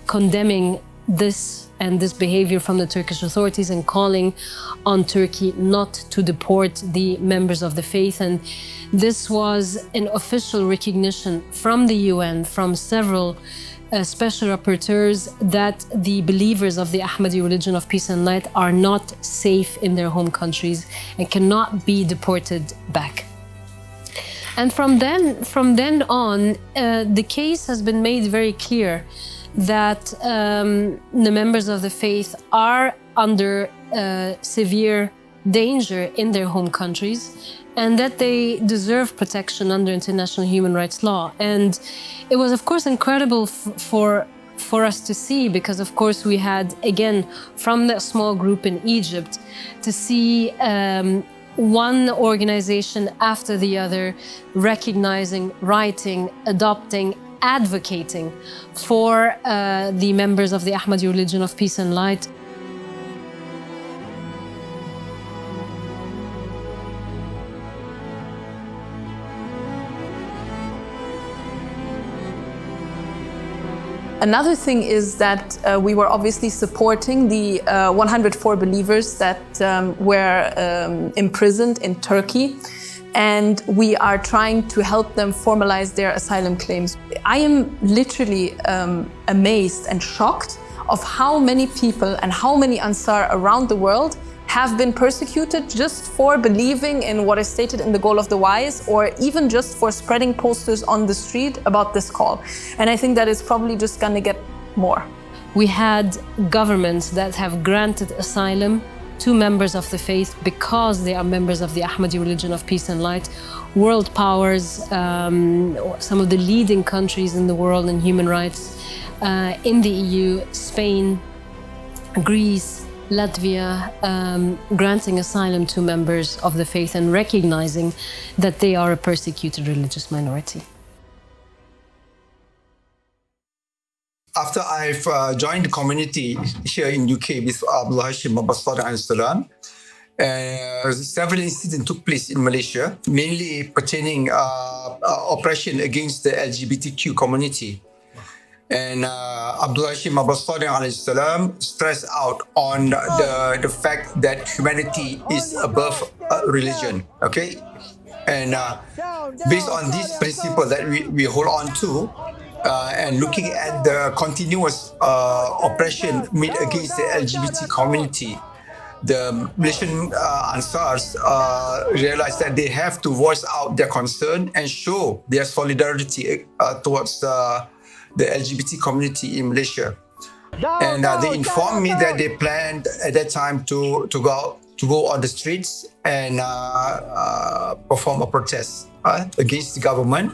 condemning this behavior from the Turkish authorities and calling on Turkey not to deport the members of the faith. And this was an official recognition from the UN, from several special rapporteurs, that the believers of the Ahmadi religion of peace and light are not safe in their home countries and cannot be deported back. And from then on, the case has been made very clear that the members of the faith are under severe danger in their home countries, and that they deserve protection under international human rights law. And it was, of course, incredible for us to see, because, of course, we had, again, from that small group in Egypt, to see one organization after the other recognizing, writing, adopting, advocating for the members of the Ahmadi religion of peace and light. Another thing is that we were obviously supporting the 104 believers that were imprisoned in Turkey, and we are trying to help them formalize their asylum claims. I am literally amazed and shocked of how many people and how many Ansar around the world have been persecuted just for believing in what is stated in the Goal of the Wise, or even just for spreading posters on the street about this call. And I think that is probably just going to get more. We had governments that have granted asylum to members of the faith because they are members of the Ahmadi religion of peace and light. World powers, some of the leading countries in the world in human rights, in the EU, Spain, Greece, Latvia, granting asylum to members of the faith and recognizing that they are a persecuted religious minority. After I've joined the community here in UK with Abdullah Hashem Aba, several incidents took place in Malaysia, mainly pertaining oppression against the LGBTQ community. And Abdullah Hashem Aba stressed out on the fact that humanity is above religion, okay? And based on this principle that we hold on to, and looking at the continuous oppression made against the LGBT community, the Malaysian Ansars realized that they have to voice out their concern and show their solidarity towards the LGBT community in Malaysia. And they informed me that they planned at that time to go out to go on the streets and perform a protest against the government,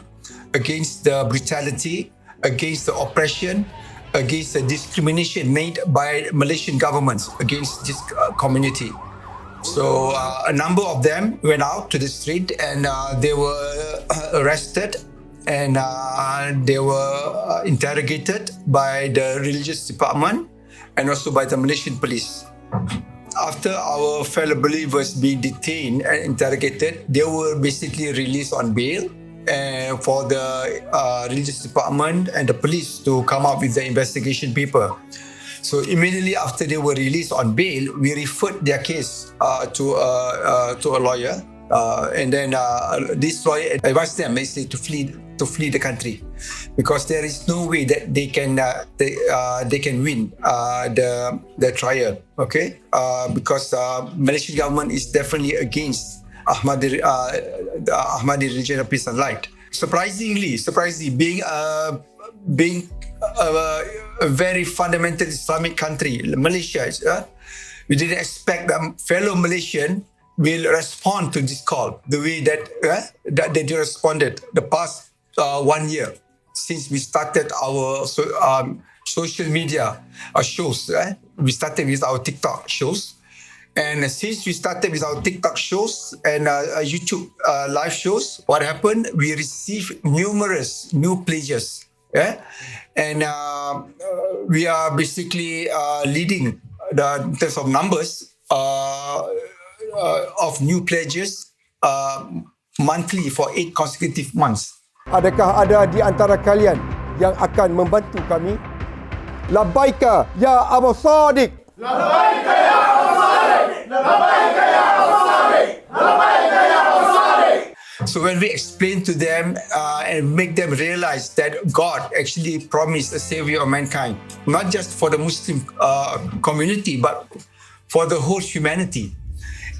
against the brutality, against the oppression, against the discrimination made by Malaysian governments against this community. So a number of them went out to the street and they were arrested and they were interrogated by the religious department and also by the Malaysian police. After our fellow believers being detained and interrogated, they were basically released on bail for the religious department and the police to come up with the investigation paper. So immediately after they were released on bail, we referred their case to a lawyer, and then this lawyer advised them basically to flee the country, because there is no way that they can win the trial. Okay, because Malaysian government is definitely against the Ahmadi religion of peace and light. Surprisingly, being a very fundamental Islamic country, Malaysia, we didn't expect that fellow Malaysian will respond to this call the way that they responded the past 1 year since we started our social media shows. We started with our TikTok shows. And since we started with our TikTok shows and YouTube live shows, what happened? We received numerous new pledges. And we are basically leading in terms of numbers of new pledges monthly for 8 consecutive months. Adakah ada di antara kalian yang akan membantu kami? Labbaika ya al-Sadiq. Labbaika ya al-Sadiq. Labbaika ya al-Sadiq. Labbaika ya al-Sadiq. So when we explain to them and make them realize that God actually promised a savior of mankind, not just for the Muslim community, but for the whole humanity.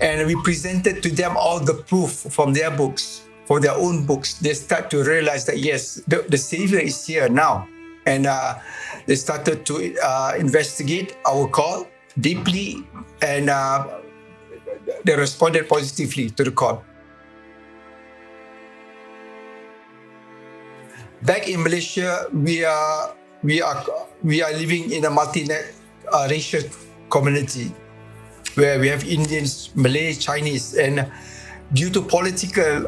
And we presented to them all the proof from their books, for their own books. They start to realize that yes, the savior is here now. And they started to investigate our call deeply, and they responded positively to the call. Back in Malaysia, we are living in a multi-racial community where we have Indians, Malay, Chinese, and due to political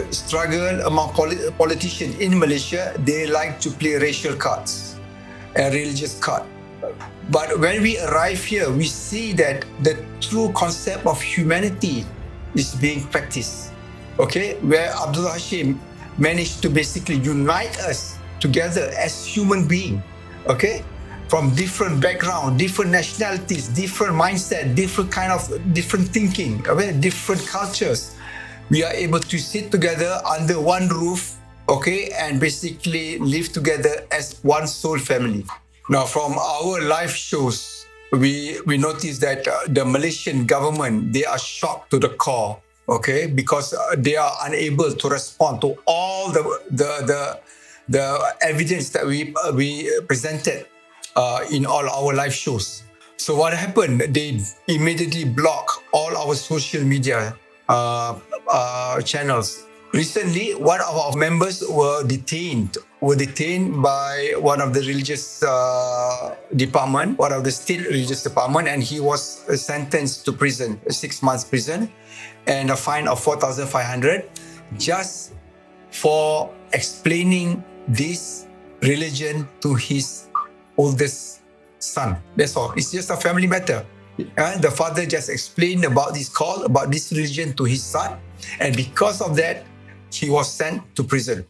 struggle among politicians in Malaysia, they like to play racial cards and religious cards. But when we arrive here, we see that the true concept of humanity is being practiced. Okay, where Abdullah Hashem managed to basically unite us together as human beings. Okay, from different background, different nationalities, different mindset, different thinking, okay? Different cultures. We are able to sit together under one roof, okay, and basically live together as one soul family. Now, from our live shows, we notice that the Malaysian government, they are shocked to the core, okay, because they are unable to respond to all the evidence that we presented in all our live shows. So what happened? They immediately block all our social media channels. Recently, one of our members were detained by one of the religious department, one of the state religious department, and he was sentenced to prison, 6 months prison, and a fine of 4,500 just for explaining this religion to his oldest son. That's all. It's just a family matter. The father just explained about this call, about this religion to his son, and because of that, he was sent to prison.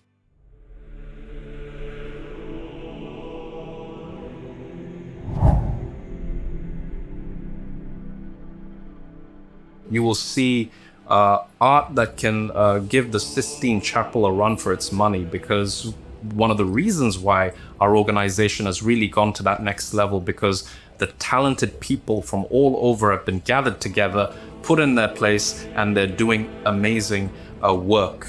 You will see art that can give the Sistine Chapel a run for its money, because one of the reasons why our organization has really gone to that next level, because the talented people from all over have been gathered together, put in their place, and they're doing amazing work.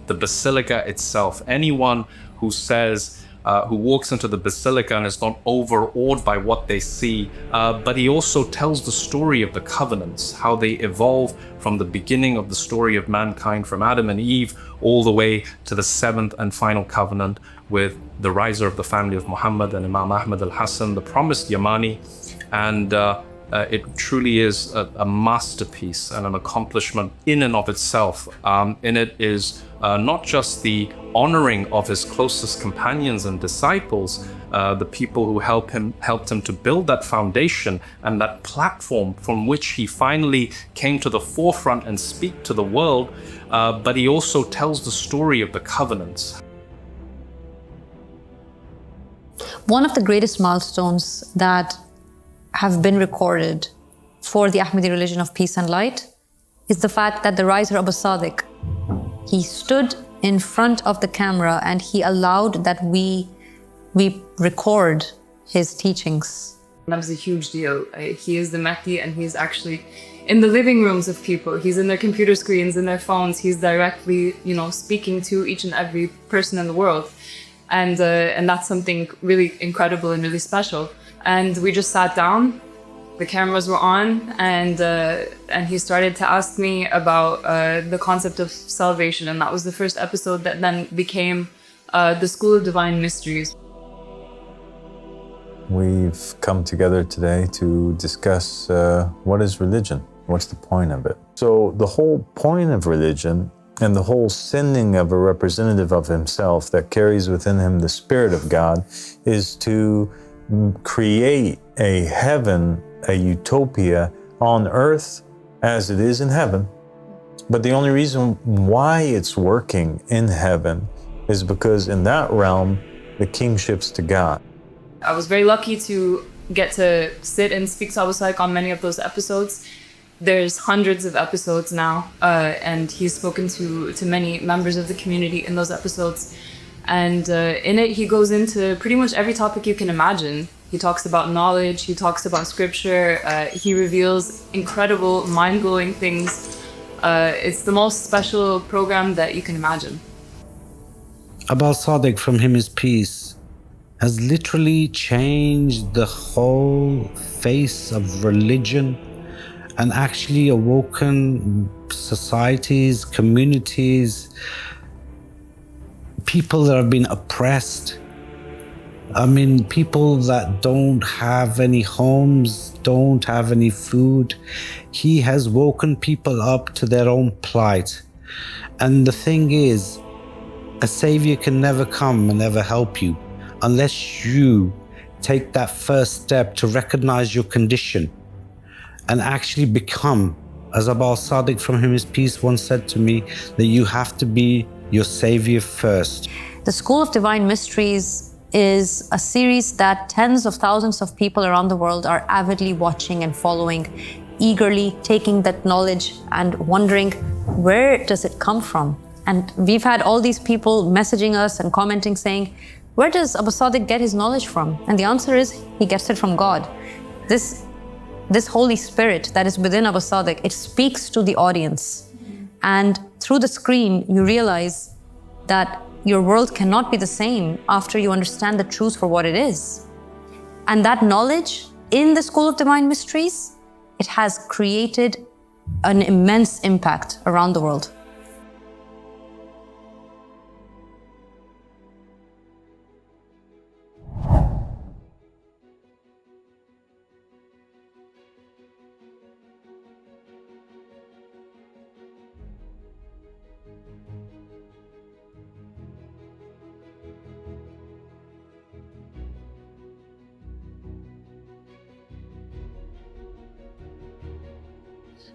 The Basilica itself, anyone who says who walks into the basilica and is not overawed by what they see, but he also tells the story of the covenants, how they evolve from the beginning of the story of mankind, from Adam and Eve, all the way to the seventh and final covenant with the riser of the family of Muhammad and Imam Ahmad al-Hassan, the promised Yamani. And it truly is a masterpiece and an accomplishment in and of itself. In it is not just the honoring of his closest companions and disciples, the people who helped him to build that foundation and that platform from which he finally came to the forefront and speak to the world, but he also tells the story of the covenants. One of the greatest milestones that have been recorded for the Ahmadi religion of peace and light is the fact that the riser al-Sadiq, he stood in front of the camera and he allowed that we record his teachings. That was a huge deal. He is the Mahdi and he's actually in the living rooms of people. He's in their computer screens, in their phones. He's directly, speaking to each and every person in the world. And that's something really incredible and really special. And we just sat down, the cameras were on, and he started to ask me about the concept of salvation. And that was the first episode that then became the School of Divine Mysteries. We've come together today to discuss what is religion? What's the point of it? So the whole point of religion and the whole sending of a representative of himself that carries within him the Spirit of God is to create a heaven, a utopia on earth as it is in heaven. But the only reason why it's working in heaven is because in that realm, the kingship's to God. I was very lucky to get to sit and speak to al-Sadiq on many of those episodes. There's hundreds of episodes now, and he's spoken to many members of the community in those episodes. And in it, he goes into pretty much every topic you can imagine. He talks about knowledge, he talks about scripture, he reveals incredible, mind-blowing things. It's the most special program that you can imagine. al-Sadiq, from him is peace, has literally changed the whole face of religion and actually awoken societies, communities, people that have been oppressed. I mean, people that don't have any homes, don't have any food. He has woken people up to their own plight. And the thing is, a savior can never come and ever help you unless you take that first step to recognize your condition and actually become, as al-Sadiq, from him is peace, once said to me, that you have to be your savior first. The School of Divine Mysteries is a series that tens of thousands of people around the world are avidly watching and following, eagerly taking that knowledge and wondering, where does it come from? And we've had all these people messaging us and commenting saying, where does al-Sadiq get his knowledge from? And the answer is, he gets it from God. This Holy Spirit that is within al-Sadiq, it speaks to the audience. And through the screen, you realize that your world cannot be the same after you understand the truth for what it is. And that knowledge in the School of Divine Mysteries, it has created an immense impact around the world.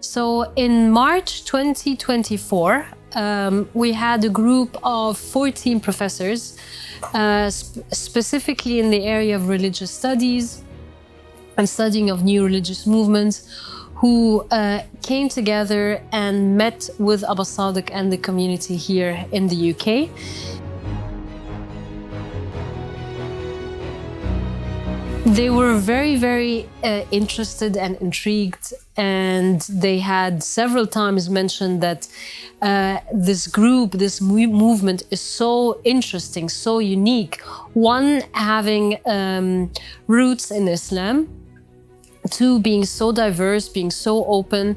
So in March 2024, we had a group of 14 professors, specifically in the area of religious studies and studying of new religious movements, who came together and met with al-Sadiq and the community here in the UK. They were very, very interested and intrigued, and they had several times mentioned that this group, this movement is so interesting, so unique. One, having roots in Islam. Two, being so diverse, being so open,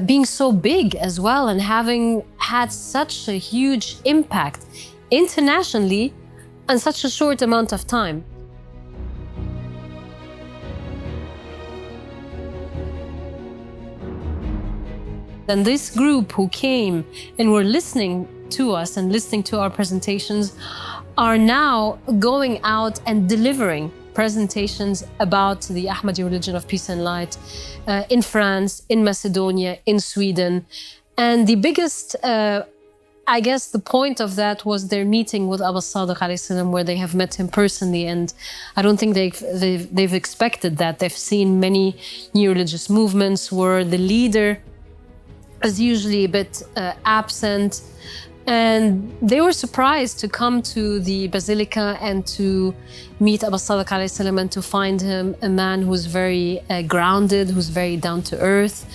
being so big as well, and having had such a huge impact internationally in such a short amount of time. And this group who came and were listening to us and listening to our presentations are now going out and delivering presentations about the Ahmadi religion of peace and light in France, in Macedonia, in Sweden. And the biggest, I guess the point of that was their meeting with al-Sadiq alayhi salam, where they have met him personally. And I don't think they've expected that. They've seen many new religious movements where the leader is usually a bit absent. And they were surprised to come to the Basilica and to meet al-Sadiq alayhi salam and to find him a man who's very grounded, who's very down to earth,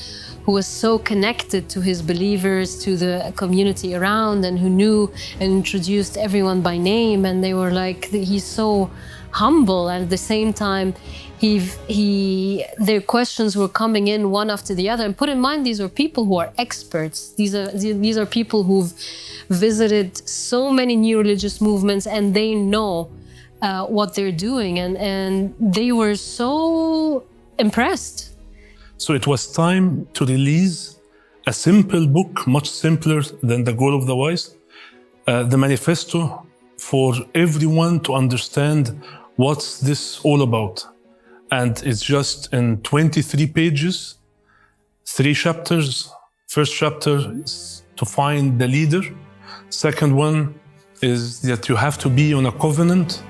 who was so connected to his believers, to the community around, and who knew and introduced everyone by name. And they were like, he's so humble, and at the same time, their questions were coming in one after the other. And put in mind, these are people who are experts. These are people who've visited so many new religious movements, and they know what they're doing, and they were so impressed. So it was time to release a simple book, much simpler than the Goal of the Wise, the manifesto for everyone to understand what's this all about. And it's just in 23 pages, 3 chapters. First chapter is to find the leader. Second one is that you have to be on a covenant.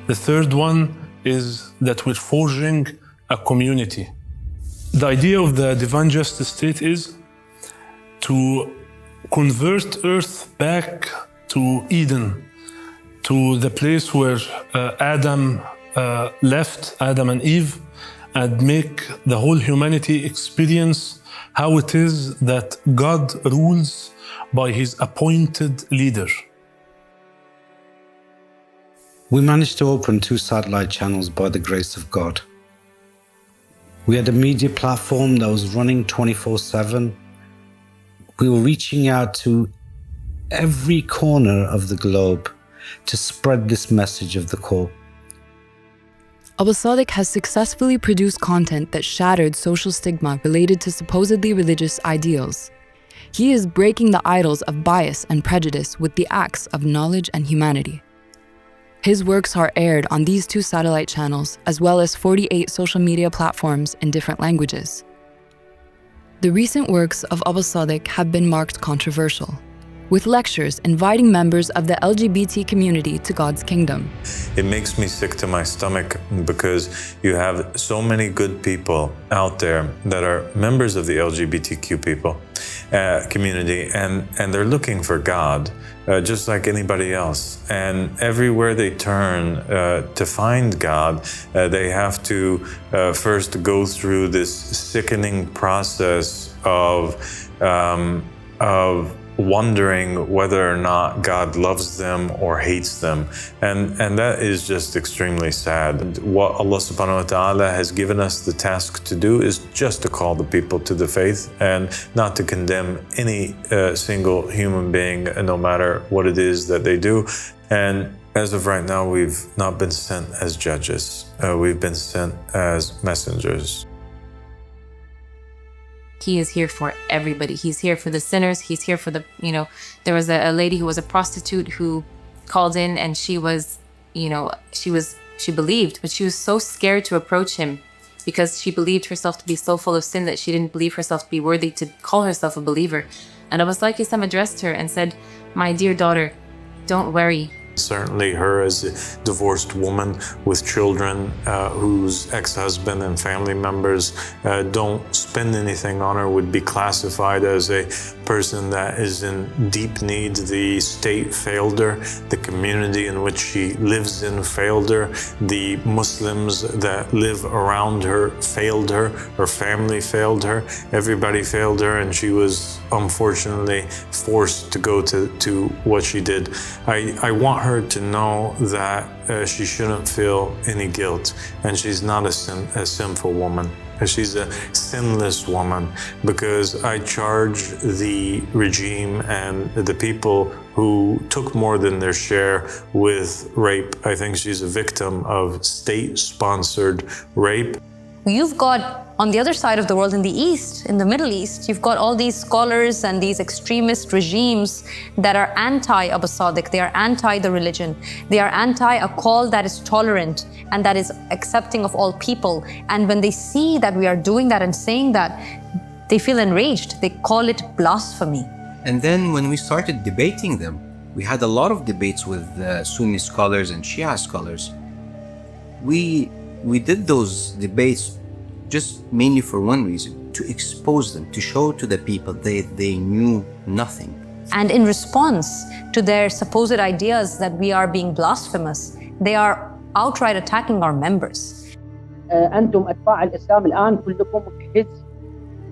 The third one is that we're forging a community. The idea of the divine justice state is to convert earth back to Eden, to the place where Adam left, Adam and Eve, and make the whole humanity experience how it is that God rules by his appointed leader. We managed to open 2 satellite channels by the grace of God. We had a media platform that was running 24/7. We were reaching out to every corner of the globe to spread this message of the call. al-Sadiq has successfully produced content that shattered social stigma related to supposedly religious ideals. He is breaking the idols of bias and prejudice with the acts of knowledge and humanity. His works are aired on these 2 satellite channels, as well as 48 social media platforms in different languages. The recent works of al-Sadiq have been marked controversial, with lectures inviting members of the LGBT community to God's kingdom. It makes me sick to my stomach because you have so many good people out there that are members of the LGBTQ people community, and they're looking for God just like anybody else. And everywhere they turn to find God, they have to first go through this sickening process of wondering whether or not God loves them or hates them. And that is just extremely sad. What Allah subhanahu wa ta'ala has given us the task to do is just to call the people to the faith and not to condemn any single human being, no matter what it is that they do. And as of right now, we've not been sent as judges. We've been sent as messengers. He is here for everybody. He's here for the sinners. He's here for the, there was a lady who was a prostitute who called in, and she was, she believed, but she was so scared to approach him because she believed herself to be so full of sin that she didn't believe herself to be worthy to call herself a believer. And al-Sadiq addressed her and said, "My dear daughter, don't worry. Certainly her as a divorced woman with children whose ex-husband and family members don't spend anything on her would be classified as a person that is in deep need. The state failed her, the community in which she lives in failed her, the Muslims that live around her failed her family failed her, everybody failed her, and she was unfortunately forced to go to what she did. I want her to know that she shouldn't feel any guilt, and she's not a sinful woman. She's a sinless woman, because I charge the regime and the people who took more than their share with rape. I think she's a victim of state-sponsored rape. You've got, on the other side of the world, in the East, in the Middle East, you've got all these scholars and these extremist regimes that are anti-al-Sadiq. They are anti the religion. They are anti a call that is tolerant and that is accepting of all people. And when they see that we are doing that and saying that, they feel enraged. They call it blasphemy. And then when we started debating them, we had a lot of debates with Sunni scholars and Shia scholars. We did those debates just mainly for one reason: to expose them, to show to the people they knew nothing. And in response to their supposed ideas that we are being blasphemous, they are outright attacking our members. أنتم أتباع الإسلام الآن كلكم خزي،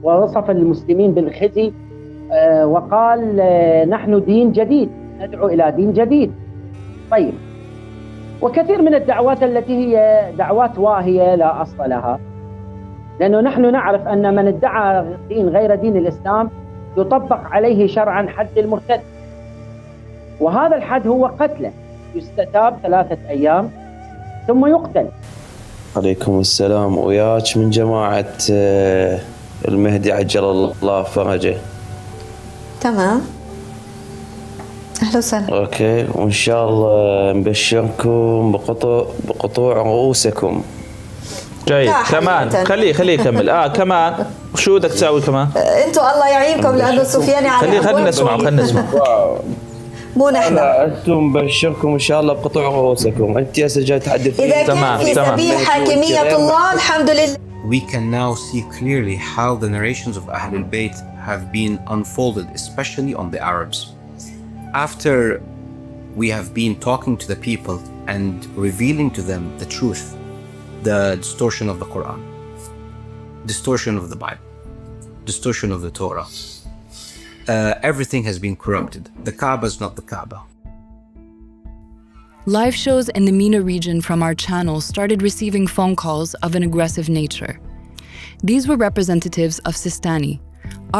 ووصف المسلمين بالخزي وقال نحن دين جديد، ندعو إلى دين جديد. طيب، وكثير من الدعوات التي هي دعوات واهية لا أصل لها، لأنه نحن نعرف أن من ادعى دين غير دين الإسلام يطبق عليه شرعا حد المرتد، وهذا الحد هو قتله، يستتاب 3 أيام ثم يقتل. عليكم السلام، وياك من جماعة المهدي عجل الله فرجه. تمام، أهلا وسهلا. أوكي، وإن شاء الله نبشركم بقطوع رؤوسكم. جيد، كمان خليه يكمل. كمان شو بدك تسوي كمان؟ انتوا الله يعينكم، لأنه السفياني على خلينا نسمع. مو نحن. أنتم بشركم إن شاء الله بقطوع رؤوسكم. أنت يا سجاد تحدث. إذا كان في سبيل حاكمية الله الحمد لله. We can now see clearly how the narrations of Ahl al-Bayt have been unfolded, especially on the Arabs. After we have been talking to the people and revealing to them the truth, the distortion of the Quran, distortion of the Bible, distortion of the Torah, everything has been corrupted. The Kaaba is not the Kaaba. Live shows in the MENA region from our channel started receiving phone calls of an aggressive nature. These were representatives of Sistani,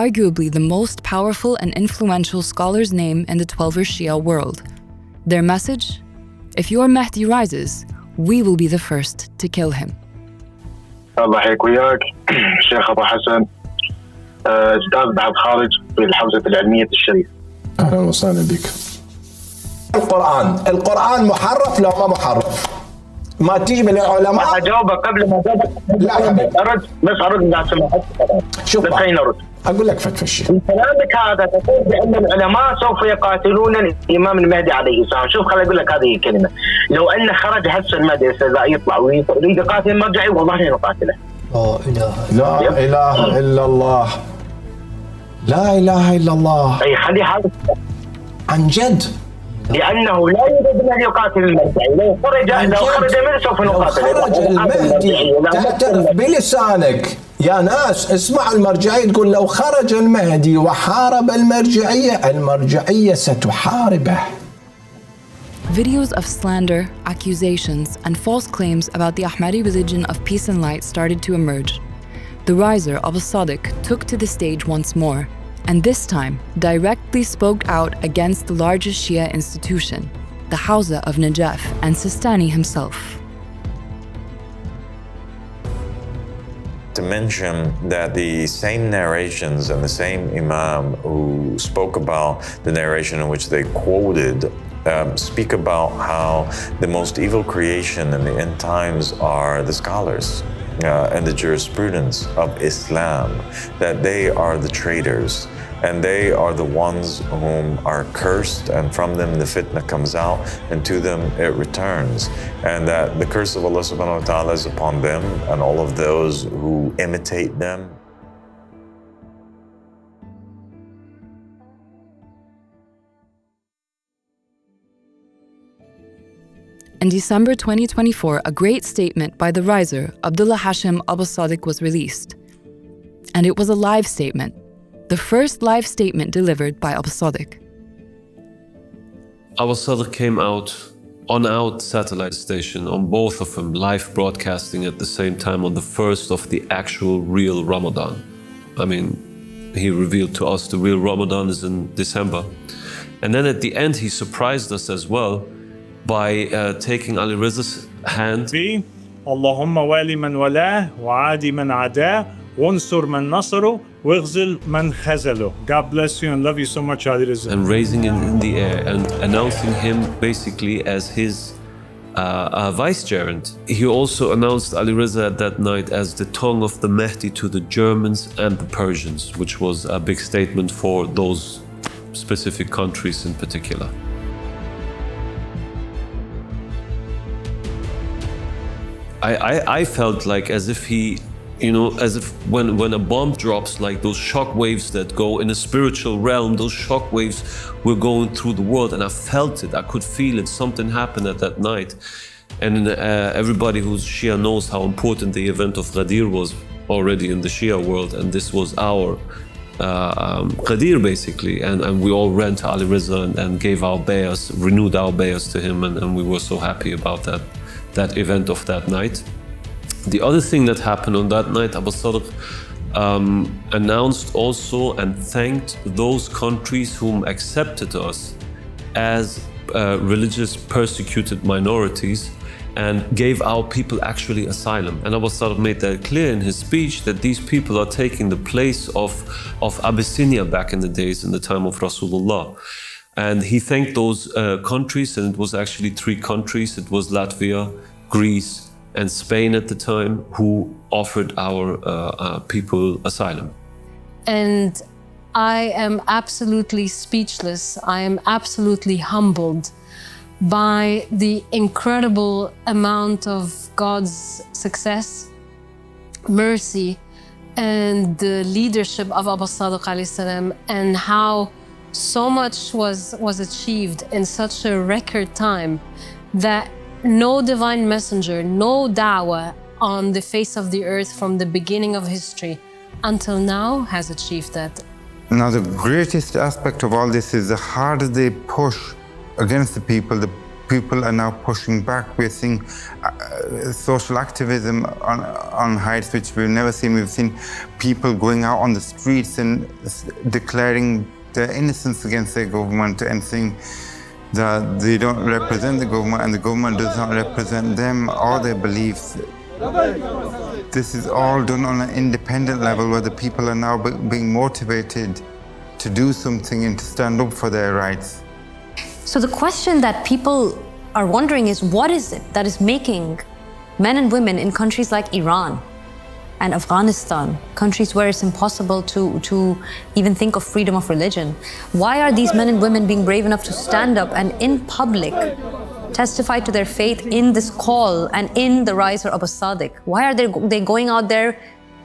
arguably the most powerful and influential scholar's name in the Twelver Shia world. Their message? If your Mahdi rises, we will be the first to kill him. الله يحييك وياك الشيخ أبو حسن، أستاذ بعد خارج في الحوزة العلمية الشريف. أهلا وسهلا بك. القرآن محرف لو ما محرف؟ ما تيجي من العلماء. أجاوبك قبل ما لا أرد، بس أرد بعد سماحتك. شوف، خليني أرد. أقول لك فتفشي. كلامك هذا تقول بأن العلماء سوف يقاتلون الإمام المهدي عليه السلام. شوف، خليني أقول لك هذه الكلمة. لو أن خرج هسه المهدي يطلع ويريد يقاتل المرجعي، والله لا نقاتله. لا إله إلا الله. لا إله إلا الله. أي خلي هذا عن جد. لأنه لا يريد أن يقاتل المرجعي. لو خرج منه سوف نقاتله. لو خرج المهدي تعترف بلسانك يا ناس، اسمع المرجعية تقول لو خرج المهدي وحارب المرجعية ستحاربه. Videos of slander, accusations, and false claims about the Ahmadi religion of peace and light started to emerge. The riser al-Sadiq took to the stage once more, and this time directly spoke out against the largest Shia institution, the Hawza of Najaf and Sistani himself. To mention that the same narrations and the same Imam who spoke about the narration in which they quoted speak about how the most evil creation in the end times are the scholars and the jurisprudence of Islam, that they are the traitors and they are the ones whom are cursed, and from them the fitna comes out, and to them it returns. And that the curse of Allah subhanahu wa ta'ala is upon them and all of those who imitate them. In December 2024, a great statement by the riser, Abdullah Hashem Aba was released. And it was a live statement, the first live statement delivered by al-Sadiq. Al-Sadiq came out on our satellite station, on both of them, live broadcasting at the same time on the first of the actual real Ramadan. I mean, he revealed to us the real Ramadan is in December. And then at the end, he surprised us as well by taking Ali Riza's hand. Allahumma wali man walah, wa adi man adah, wansur man nasru, waghzil man khazalu. God bless you and love you so much, Ali Riza. And raising him in the air and announcing him basically as his vice-gerent. He also announced Ali Riza at that night as the tongue of the Mahdi to the Germans and the Persians, which was a big statement for those specific countries in particular. I felt like as if he, you know, as if when a bomb drops, like those shock waves that go in a spiritual realm, those shock waves were going through the world, and I felt it, I could feel it, something happened at that night. And everybody who's Shia knows how important the event of Ghadir was already in the Shia world, and this was our Ghadir basically, and we all ran to Ali Riza and gave our bayas, renewed our bayas to him, and we were so happy about that event of that night. The other thing that happened on that night, al-Sadiq announced also and thanked those countries whom accepted us as religious persecuted minorities and gave our people actually asylum. And al-Sadiq made that clear in his speech that these people are taking the place of Abyssinia back in the days in the time of Rasulullah. And he thanked those countries, and it was actually 3 countries. It was Latvia, Greece, and Spain at the time, who offered our people asylum. And I am absolutely speechless. I am absolutely humbled by the incredible amount of God's success, mercy, and the leadership of al-Sadiq alayhi salam, and how so much was achieved in such a record time that no divine messenger, no da'wah on the face of the earth from the beginning of history until now has achieved that. Now the greatest aspect of all this is the harder they push against the people are now pushing back. We're seeing social activism on heights which we've never seen. We've seen people going out on the streets and declaring their innocence against their government and saying that they don't represent the government and the government does not represent them or their beliefs. This is all done on an independent level where the people are now being motivated to do something and to stand up for their rights. So the question that people are wondering is, what is it that is making men and women in countries like Iran and Afghanistan, countries where it's impossible to even think of freedom of religion, why are these men and women being brave enough to stand up and in public testify to their faith in this call and in the riser of al-Sadiq? Why are they going out there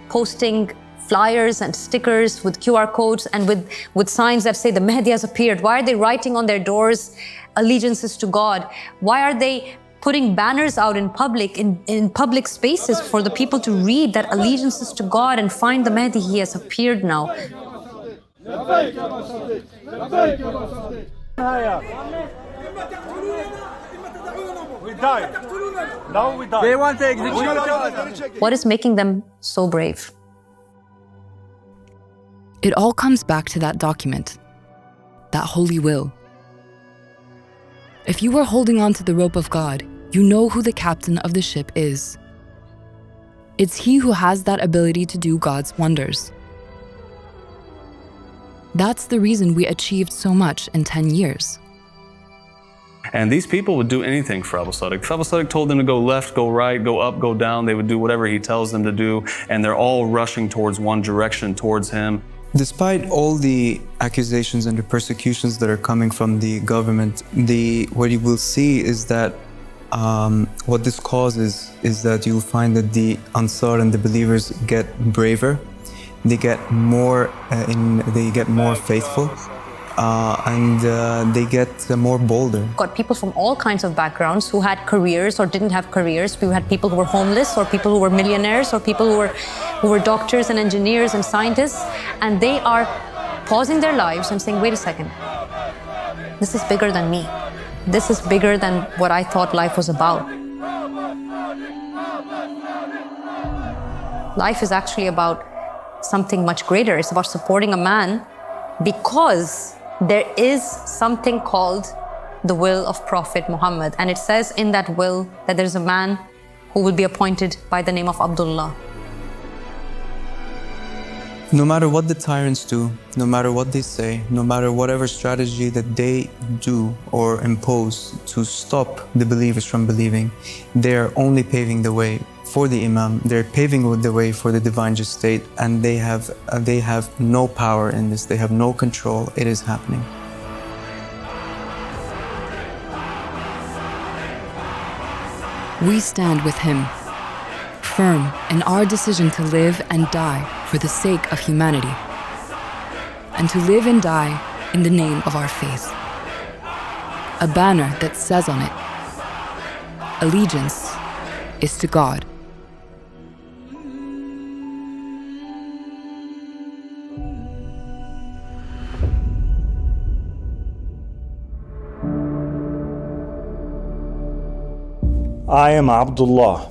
posting flyers and stickers with QR codes and with signs that say the Mahdi has appeared? Why are they writing on their doors allegiances to God? Why are they putting banners out in public spaces for the people to read that allegiances to God and find the Mahdi? He has appeared now. We die. Now we die. They want to execute. What is making them so brave? It all comes back to that document, that holy will. If you are holding on to the rope of God, you know who the captain of the ship is. It's he who has that ability to do God's wonders. That's the reason we achieved so much in 10 years. And these people would do anything for al-Sadiq. If al-Sadiq told them to go left, go right, go up, go down, they would do whatever he tells them to do, and they're all rushing towards one direction, towards him. Despite all the accusations and the persecutions that are coming from the government, what you will see is that what this causes is that you'll find that the Ansar and the believers get braver, they get more faithful, and they get more bolder. Got people from all kinds of backgrounds who had careers or didn't have careers. We had people who were homeless, or people who were millionaires, or people who were doctors and engineers and scientists, and they are pausing their lives and saying, wait a second, this is bigger than me. This is bigger than what I thought life was about. Life is actually about something much greater. It's about supporting a man because there is something called the will of Prophet Mohammed. And it says in that will that there is a man who will be appointed by the name of Abdullah. No matter what the tyrants do, no matter what they say, no matter whatever strategy that they do or impose to stop the believers from believing, they are only paving the way for the Imam. They're paving the way for the divine just state, and they have no power in this. They have no control. It is happening. We stand with him, firm in our decision to live and die for the sake of humanity, and to live and die in the name of our faith. A banner that says on it, allegiance is to God. I am Abdullah,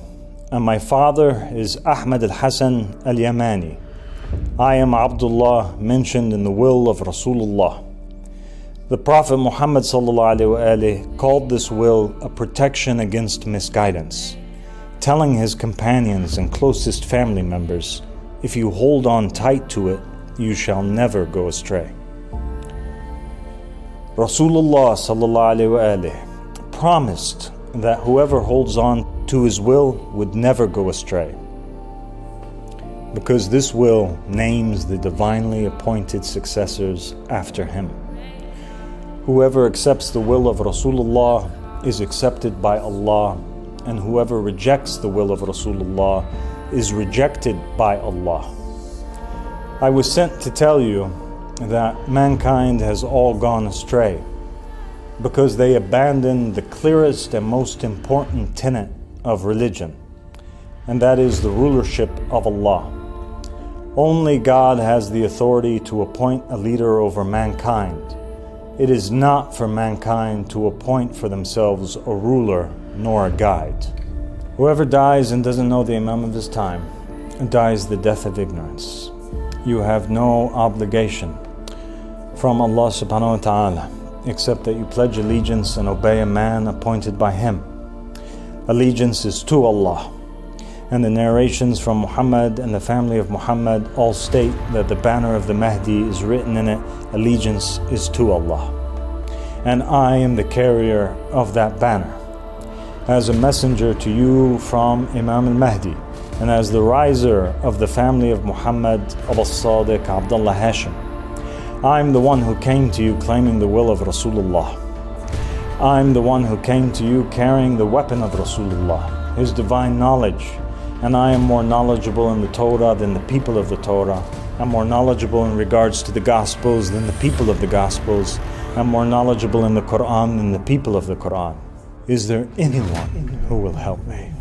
and my father is Ahmad al-Hassan al-Yamani. I am Abdullah, mentioned in the will of Rasulullah. The Prophet Mohammed called this will a protection against misguidance, telling his companions and closest family members, if you hold on tight to it, you shall never go astray. Rasulullah promised that whoever holds on to his will would never go astray, because this will names the divinely appointed successors after him. Whoever accepts the will of Rasulullah is accepted by Allah, and whoever rejects the will of Rasulullah is rejected by Allah. I was sent to tell you that mankind has all gone astray, because they abandoned the clearest and most important tenet of religion, and that is the rulership of Allah. Only God has the authority to appoint a leader over mankind. It is not for mankind to appoint for themselves a ruler nor a guide. Whoever dies and doesn't know the Imam of his time dies the death of ignorance. You have no obligation from Allah subhanahu wa ta'ala except that you pledge allegiance and obey a man appointed by him. Allegiance is to Allah, and the narrations from Muhammad and the family of Muhammad all state that the banner of the Mahdi is written in it, allegiance is to Allah. And I am the carrier of that banner, as a messenger to you from Imam Al-Mahdi, and as the riser of the family of Muhammad, al-Sadiq, Abdullah Hashem. I'm the one who came to you claiming the will of Rasulullah. I'm the one who came to you carrying the weapon of Rasulullah, his divine knowledge. And I am more knowledgeable in the Torah than the people of the Torah. I'm more knowledgeable in regards to the Gospels than the people of the Gospels. I'm more knowledgeable in the Quran than the people of the Quran. Is there anyone who will help me?